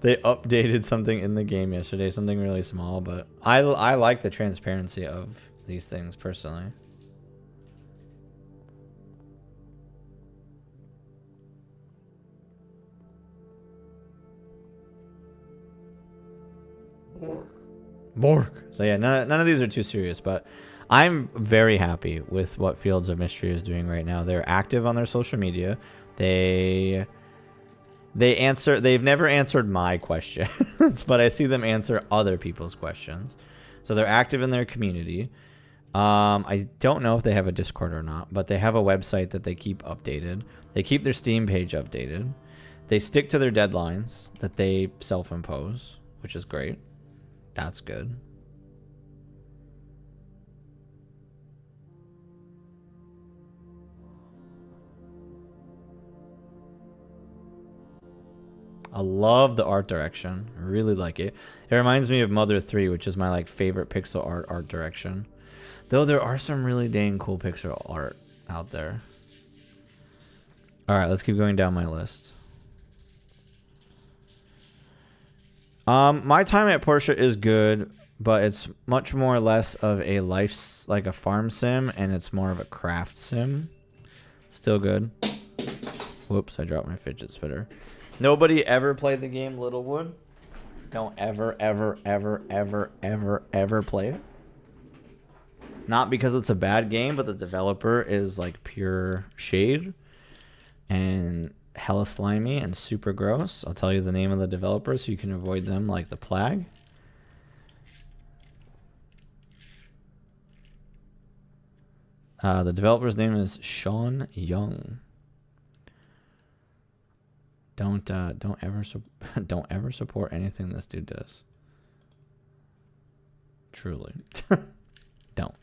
They updated something in the game yesterday, something really small, but I like the transparency of these things personally. Bork. So yeah, none of these are too serious, but I'm very happy with what Fields of Mystery is doing right now. They're active on their social media. They've never answered my questions, but I see them answer other people's questions. So they're active in their community. I don't know if they have a Discord or not, but they have a website that they keep updated. They keep their Steam page updated. They stick to their deadlines that they self-impose, which is great. That's good. I love the art direction. I really like it. It reminds me of Mother 3, which is my like favorite pixel art direction. Though there are some really dang cool pixel art out there. All right, let's keep going down my list. My time at Porsche is good, but it's much more less of a like a farm sim, and it's more of a craft sim. Still good. Whoops, I dropped my fidget spinner. Nobody ever played the game Littlewood. Don't ever play it. Not because it's a bad game, but the developer is like pure shade and hella slimy and super gross. I'll tell you the name of the developer so you can avoid them like the plague. The developer's name is Sean Young. Don't ever don't ever support anything this dude does. Truly. Don't.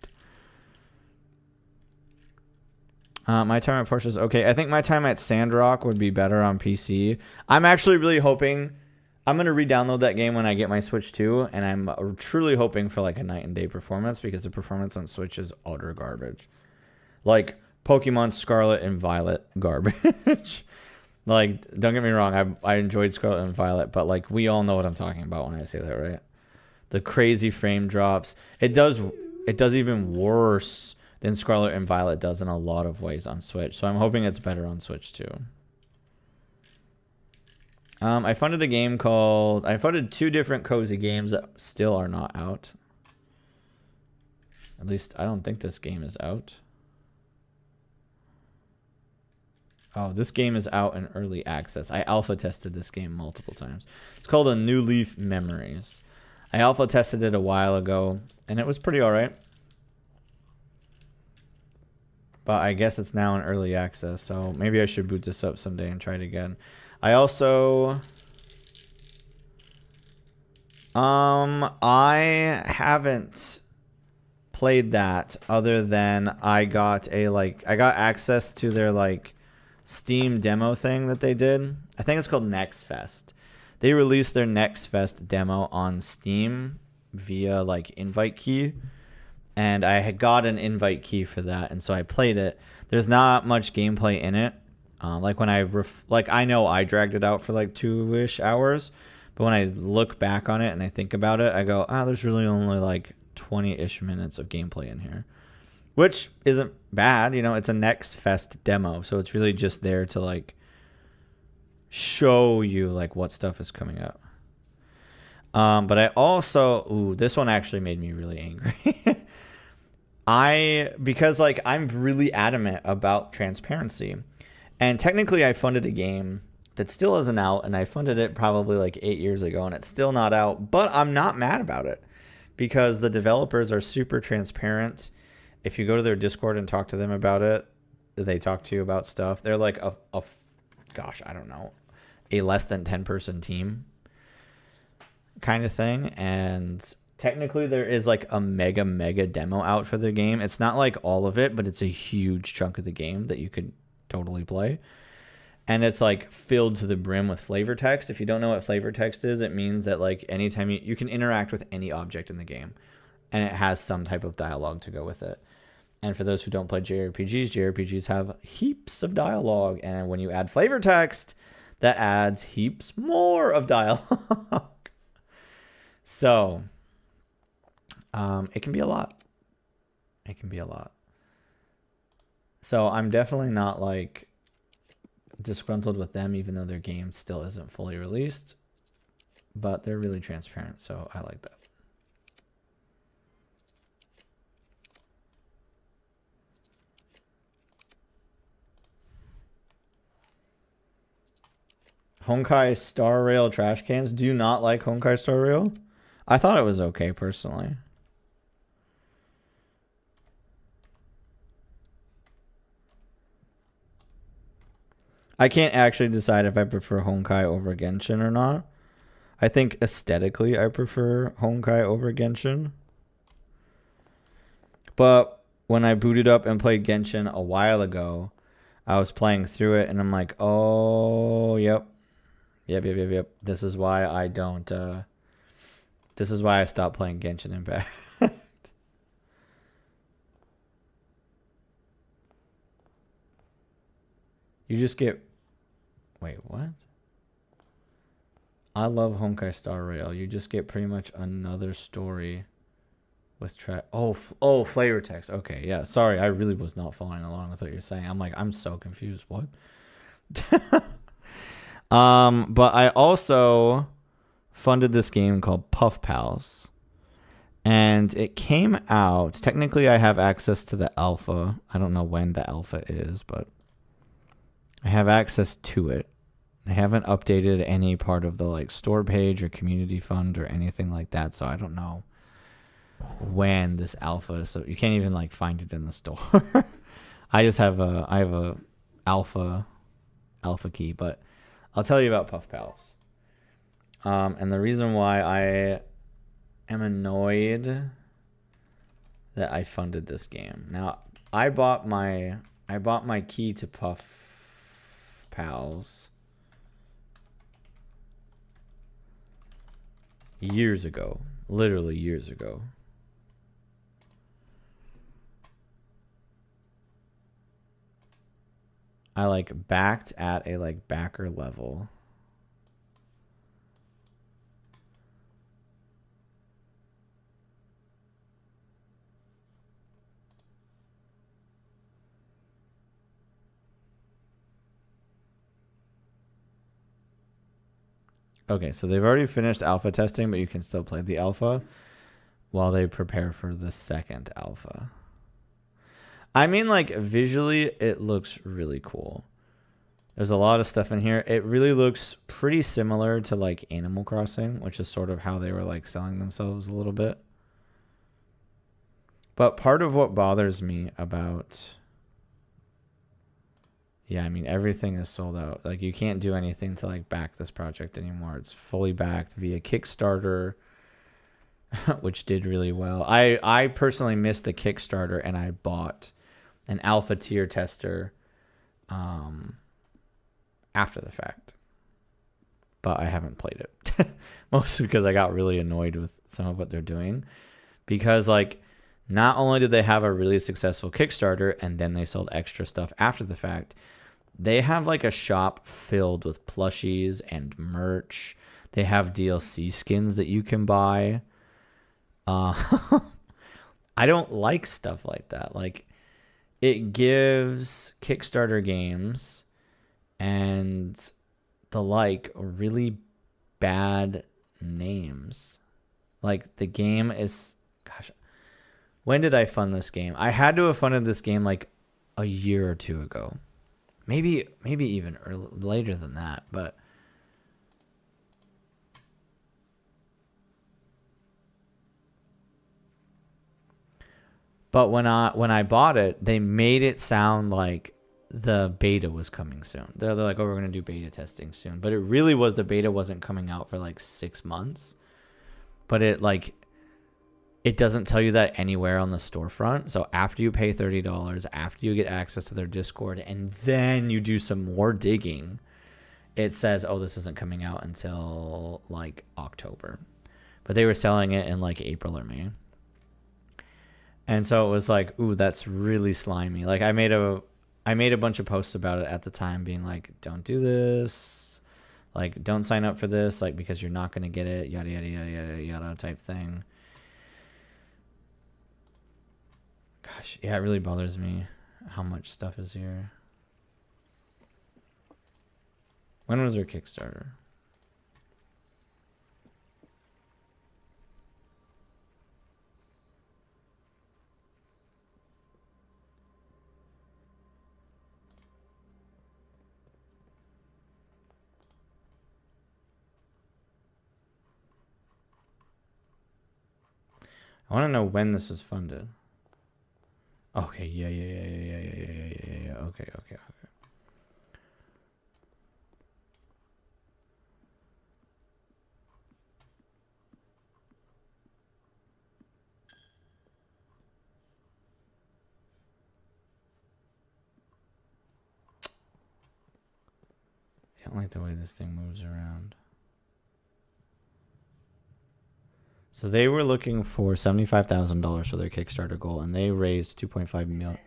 My time at Porsche is okay. I think my time at Sandrock would be better on PC. I'm actually really hoping I'm going to re-download that game when I get my Switch 2, and I'm truly hoping for like a night and day performance, because the performance on Switch is utter garbage. Like Pokemon Scarlet and Violet garbage. Like, don't get me wrong, I enjoyed Scarlet and Violet, but like we all know what I'm talking about when I say that, right? The crazy frame drops. It does even worse than Scarlet and Violet does in a lot of ways on Switch. So I'm hoping it's better on Switch too. I funded a game called... I funded 2 different cozy games that still are not out. At least I don't think this game is out. Oh, this game is out in early access. I alpha tested this game multiple times. It's called A New Leaf Memories. I alpha tested it a while ago, and it was pretty alright. But I guess it's now in early access, so maybe I should boot this up someday and try it again. I also... I haven't played that other than I got access to their like Steam demo thing that they did. I think it's called Next Fest. They released their Next Fest demo on Steam via like invite key, and I had got an invite key for that, and so I played it. There's not much gameplay in it. Like when I know I dragged it out for like 2-ish hours, but when I look back on it and I think about it, I go, there's really only like 20-ish minutes of gameplay in here, which isn't bad. You know, it's a Next Fest demo, so it's really just there to like show you like what stuff is coming up. But I also, this one actually made me really angry. Because like I'm really adamant about transparency. And technically I funded a game that still isn't out, and I funded it probably like 8 years ago, and it's still not out, but I'm not mad about it because the developers are super transparent. If you go to their Discord and talk to them about it, they talk to you about stuff. They're like gosh, I don't know, a less than 10-person team kind of thing. And technically there is like a mega demo out for the game. It's not like all of it, but it's a huge chunk of the game that you could totally play. And it's like filled to the brim with flavor text. If you don't know what flavor text is, it means that like anytime you can interact with any object in the game, and it has some type of dialogue to go with it. And for those who don't play JRPGs have heaps of dialogue, and when you add flavor text, that adds heaps more of dialogue. So it can be a lot. It can be a lot. So I'm definitely not like disgruntled with them, even though their game still isn't fully released, but they're really transparent, so I like that. Honkai Star Rail trash cans. Do you not like Honkai Star Rail? I thought it was okay personally. I can't actually decide if I prefer Honkai over Genshin or not. I think aesthetically I prefer Honkai over Genshin. But when I booted up and played Genshin a while ago, I was playing through it and I'm like, oh, yep. This is why I don't, this is why I stopped playing Genshin Impact. You just get... Wait, what? I love Honkai Star Rail. You just get pretty much another story with track. Oh, flavor text. Okay, yeah. Sorry, I really was not following along with what you're saying. I'm like, I'm so confused. What? But I also funded this game called Puff Pals. And it came out. Technically, I have access to the alpha. I don't know when the alpha is, but I have access to it. I haven't updated any part of the like store page or community fund or anything like that, so I don't know when this alpha is. So you can't even like find it in the store. I have a alpha key, but I'll tell you about Puff Pals. And the reason why I am annoyed that I funded this game. Now, I bought my key to Puff Pals years ago. Literally years ago. I like backed at a like backer level. Okay, so they've already finished alpha testing, but you can still play the alpha while they prepare for the second alpha. I mean, like, visually, it looks really cool. There's a lot of stuff in here. It really looks pretty similar to, like, Animal Crossing, which is sort of how they were, like, selling themselves a little bit. But part of what bothers me about... Yeah, I mean, everything is sold out. Like, you can't do anything to, like, back this project anymore. It's fully backed via Kickstarter, which did really well. I personally missed the Kickstarter, and I bought an alpha tier tester after the fact. But I haven't played it. Mostly because I got really annoyed with some of what they're doing. Because, like, not only did they have a really successful Kickstarter, and then they sold extra stuff after the fact, they have, like, a shop filled with plushies and merch. They have DLC skins that you can buy. I don't like stuff like that. Like, it gives Kickstarter games and the like really bad names. Like, the game is... Gosh, when did I fund this game? I had to have funded this game, like, a year or two ago. Maybe even later than that, but... But when I bought it, they made it sound like the beta was coming soon. They're like, oh, we're going to do beta testing soon. But it really was, the beta wasn't coming out for like 6 months. But it doesn't tell you that anywhere on the storefront. So after you pay $30, after you get access to their Discord, and then you do some more digging, it says, oh, this isn't coming out until like October. But they were selling it in like April or May. And so it was like, ooh, that's really slimy. Like, I made a bunch of posts about it at the time, being like, don't do this. Like, don't sign up for this, like, because you're not going to get it, yada, yada, yada, yada, yada type thing. Gosh, yeah, it really bothers me how much stuff is here. When was their Kickstarter? I want to know when this was funded. Okay, yeah. Okay. I don't like the way this thing moves around. So they were looking for $75,000 for their Kickstarter goal, and they raised 2.5 million.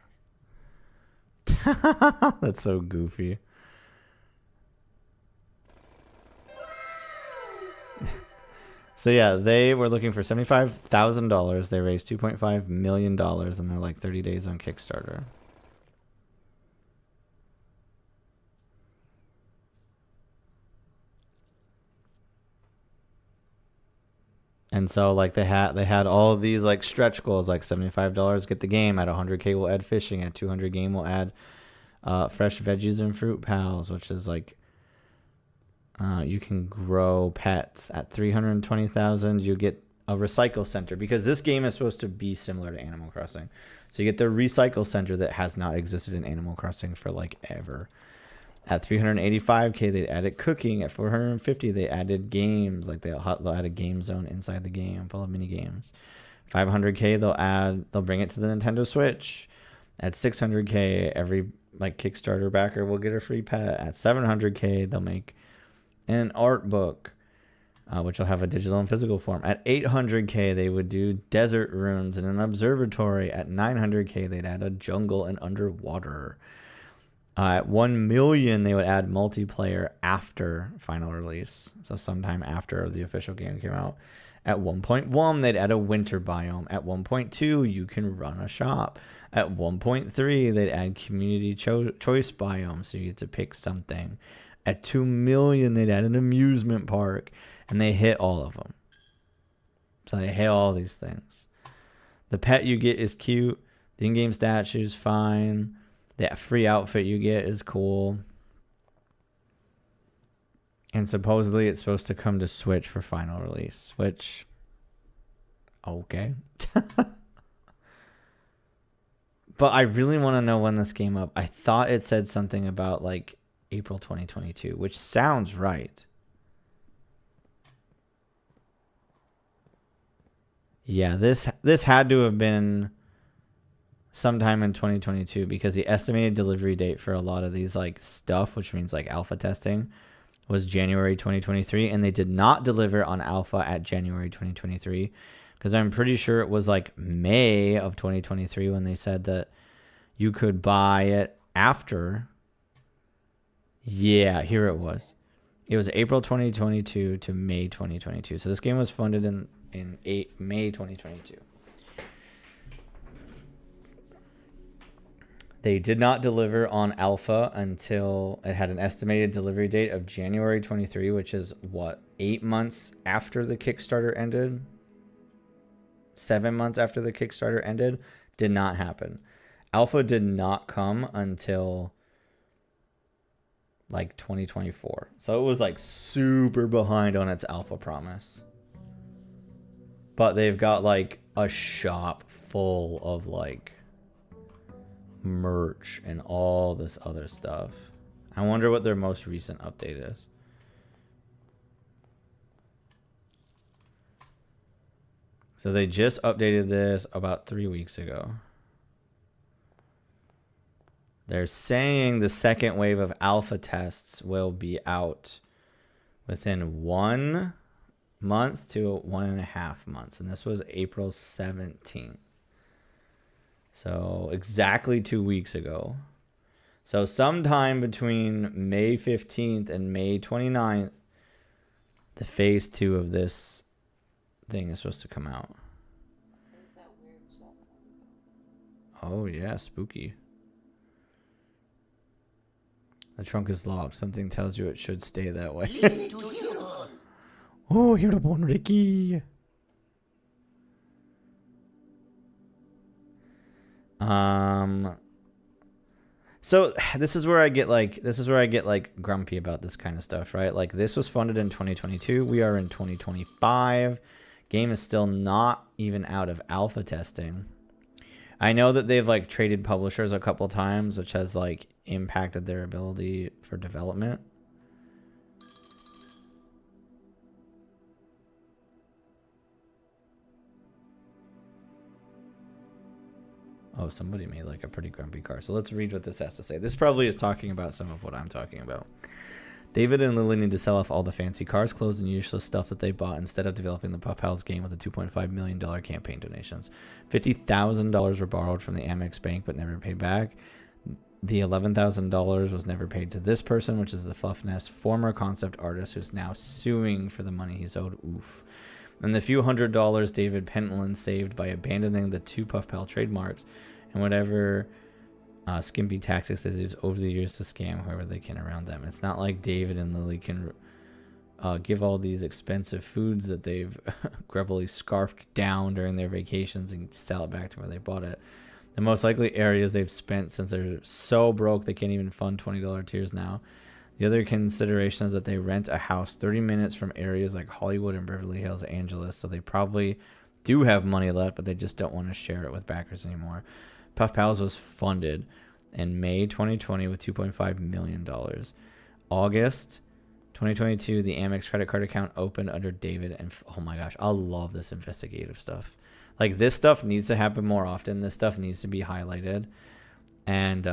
That's so goofy. So yeah, they were looking for $75,000. They raised $2.5 million, and they're like 30 days on Kickstarter. And so, like, they had all of these, like, stretch goals, like $75 get the game, at 100K we'll add fishing, at 200 game we'll add fresh veggies and fruit pals, which is like you can grow pets. At 320,000 you get a recycle center, because this game is supposed to be similar to Animal Crossing. So you get the recycle center that has not existed in Animal Crossing for like ever. At 385K, they added cooking. At 450, they added games. Like they'll add a game zone inside the game full of mini games. 500K, they'll bring it to the Nintendo Switch. At 600K, every like Kickstarter backer will get a free pet. At 700K, they'll make an art book, which will have a digital and physical form. At 800K, they would do desert runes and an observatory. At 900K, they'd add a jungle and underwater. At 1 million, they would add multiplayer after final release. So sometime after the official game came out. At 1.1, they'd add a winter biome. At 1.2, you can run a shop. At 1.3, they'd add community choice biome, so you get to pick something. At 2 million, they'd add an amusement park. And they hit all of them. So they hit all these things. The pet you get is cute. The in-game statue's fine. The free outfit you get is cool. And supposedly it's supposed to come to Switch for final release, which, okay. But I really want to know when this came up. I thought it said something about like April 2022, which sounds right. Yeah, this had to have been sometime in 2022 because the estimated delivery date for a lot of these like stuff, which means like alpha testing, was January 2023, and they did not deliver on alpha at January 2023 because I'm pretty sure it was like May of 2023 when they said that you could buy it after. Yeah, here it was. It was April 2022 to May 2022. So this game was funded in May 2022. They did not deliver on alpha until it had an estimated delivery date of January 23, which is what, 8 months after the Kickstarter ended? 7 months after the Kickstarter ended? Did not happen. Alpha did not come until like 2024. So it was like super behind on its alpha promise. But they've got like a shop full of like merch and all this other stuff. I wonder what their most recent update is. So they just updated this about 3 weeks ago. They're saying the second wave of alpha tests will be out within 1 month to 1.5 months. And this was April 17th. So exactly 2 weeks ago. So sometime between May 15th and May 29th, the phase 2 of this thing is supposed to come out. What is that weird chest? Oh yeah, spooky. The trunk is locked. Something tells you it should stay that way. Oh, you're the one, Ricky. So this is where I get like grumpy about this kind of stuff, right? Like this was funded in 2022. We are in 2025. Game is still not even out of alpha testing. I know that they've like traded publishers a couple times, which has like impacted their ability for development. Oh, somebody made like a pretty grumpy car. So let's read what this has to say. This probably is talking about some of what I'm talking about. David and Lily need to sell off all the fancy cars, clothes, and useless stuff that they bought instead of developing the Puff Pals game with the $2.5 million campaign donations. $50,000 were borrowed from the Amex Bank but never paid back. The $11,000 was never paid to this person, which is the Fluff Nest former concept artist who's now suing for the money he's owed. Oof. And the few $100 David Pentland saved by abandoning the 2 Puff Pal trademarks and whatever skimpy tactics they used over the years to scam whoever they can around them. It's not like David and Lily can give all these expensive foods that they've grubbily scarfed down during their vacations and sell it back to where they bought it. The most likely areas they've spent since they're so broke they can't even fund $20 tiers now. The other consideration is that they rent a house 30 minutes from areas like Hollywood and Beverly Hills, Angeles, so they probably do have money left, but they just don't want to share it with backers anymore. Puff Pals was funded in May 2020 with $2.5 million. August 2022, the Amex credit card account opened under David. And oh my gosh, I love this investigative stuff. Like, this stuff needs to happen more often. This stuff needs to be highlighted. And,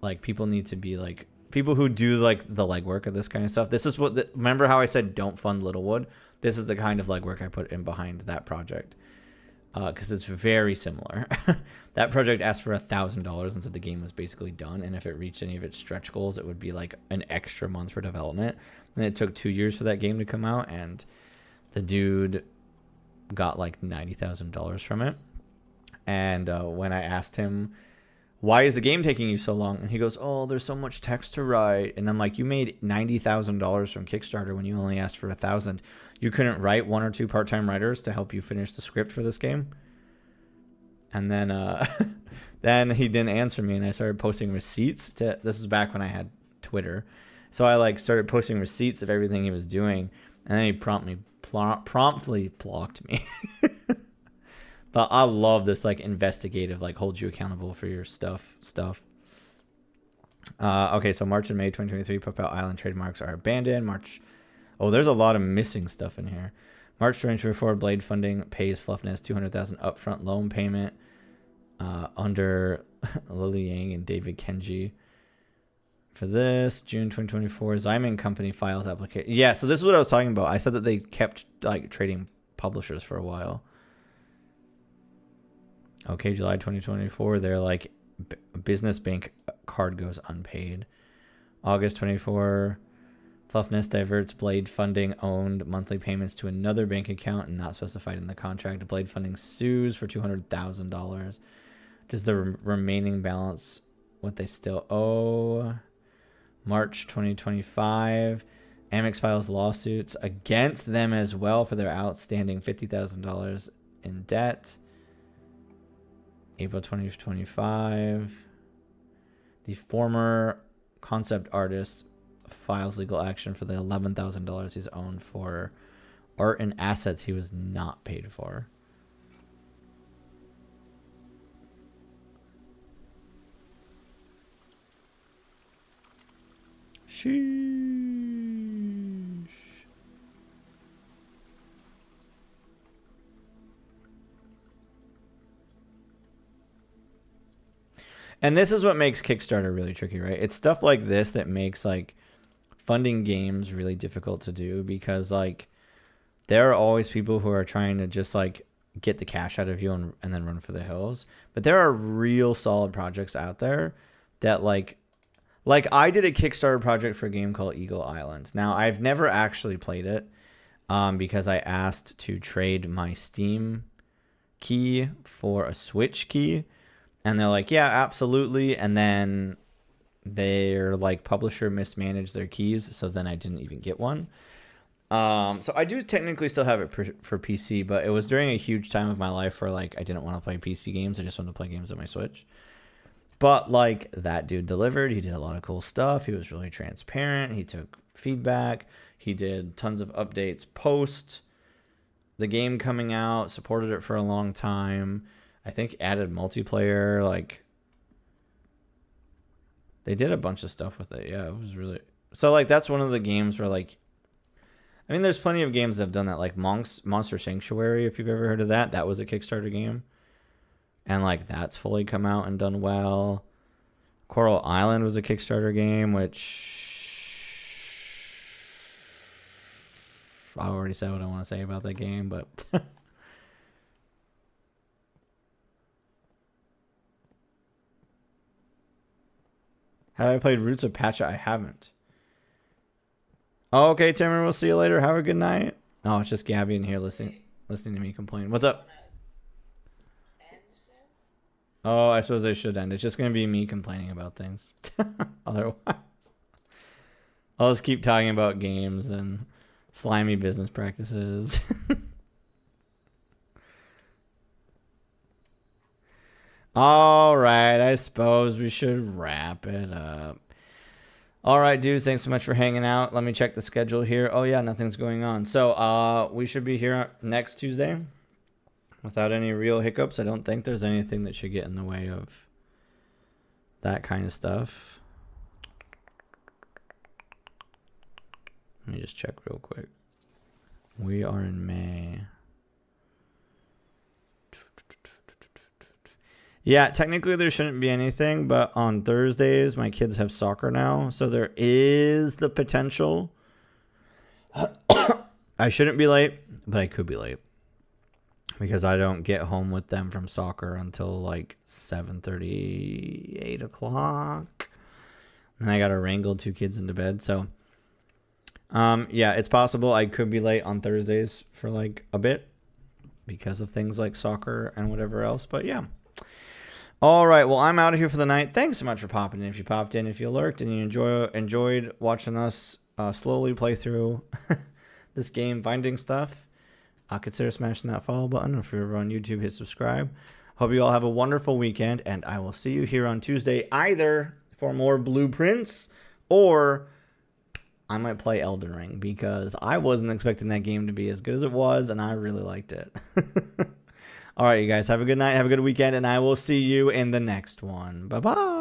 like, people need to be, like, people who do, like, the legwork of this kind of stuff. This is what, remember how I said don't fund Littlewood? This is the kind of legwork I put in behind that project. Because it's very similar. That project asked for $1,000 and said the game was basically done. And if it reached any of its stretch goals, it would be, like, an extra month for development. And it took 2 years for that game to come out. And the dude got, like, $90,000 from it. And when I asked him, why is the game taking you so long? And he goes, oh, there's so much text to write. And I'm like, you made $90,000 from Kickstarter when you only asked for $1,000. You couldn't write 1 or 2 part-time writers to help you finish the script for this game? And then then he didn't answer me, and I started posting receipts. This was back when I had Twitter. So I, like, started posting receipts of everything he was doing, and then he promptly blocked me. But I love this, like, investigative, like, hold you accountable for your stuff. Okay, so March and May 2023, Pop Out Island trademarks are abandoned. Oh, there's a lot of missing stuff in here. March 2024, Blade Funding pays Fluffness $200,000 upfront loan payment under Lily Yang and David Kenji. For this, June 2024, Zyman Company files application. Yeah, so this is what I was talking about. I said that they kept, like, trading publishers for a while. Okay, July 2024, they're like, business bank card goes unpaid. August 24, Fluffness diverts Blade Funding owned monthly payments to another bank account and not specified in the contract. Blade Funding sues for $200,000. Does the remaining balance what they still owe? March 2025, Amex files lawsuits against them as well for their outstanding $50,000 in debt. April 2025, the former concept artist files legal action for the $11,000 he's owned for art and assets he was not paid for. Sheesh. And this is what makes Kickstarter really tricky, right? It's stuff like this that makes, like, funding games really difficult to do, because, like, there are always people who are trying to just, like, get the cash out of you and then run for the hills. But there are real solid projects out there that, like I did a Kickstarter project for a game called Eagle Island. Now, I've never actually played it because I asked to trade my Steam key for a Switch key. And they're like, yeah, absolutely. And then their, like, publisher mismanaged their keys, so then I didn't even get one. So I do technically still have it for PC, but it was during a huge time of my life where, like, I didn't want to play PC games. I just wanted to play games on my Switch. But, like, that dude delivered. He did a lot of cool stuff. He was really transparent. He took feedback. He did tons of updates post the game coming out, supported it for a long time. I think added multiplayer, like, they did a bunch of stuff with it. Yeah, it was really... So, like, that's one of the games where, like... I mean, there's plenty of games that have done that, like Monster Sanctuary, if you've ever heard of that. That was a Kickstarter game. And, like, that's fully come out and done well. Coral Island was a Kickstarter game, which... I already said what I want to say about that game, but... Have I played Roots of Pacha? I haven't. Oh, okay, Timmer, we'll see you later. Have a good night. Oh, it's just Gabby in here listening to me complain. What's up? Oh, I suppose I should end. It's just going to be me complaining about things. Otherwise, I'll just keep talking about games and slimy business practices. All right, I suppose we should wrap it up. All right, dudes, thanks so much for hanging out. Let me check the schedule here. Oh, yeah, nothing's going on. So we should be here next Tuesday. without any real hiccups, I don't think there's anything that should get in the way of that kind of stuff. Let me just check real quick. We are in May. Yeah, technically there shouldn't be anything, but on Thursdays, my kids have soccer now, so there is the potential. I shouldn't be late, but I could be late. Because I don't get home with them from soccer until like 7:30, 8 o'clock. And I got to wrangle 2 kids into bed, so... yeah, it's possible I could be late on Thursdays for like a bit. Because of things like soccer and whatever else, but yeah. All right, well, I'm out of here for the night. Thanks so much for popping in. If you popped in, if you lurked, and you enjoyed watching us slowly play through this game, finding stuff, consider smashing that follow button. If you're ever on YouTube, hit subscribe. Hope you all have a wonderful weekend, and I will see you here on Tuesday, either for more blueprints, or I might play Elden Ring, because I wasn't expecting that game to be as good as it was, and I really liked it. All right, you guys, have a good night, have a good weekend, and I will see you in the next one. Bye-bye.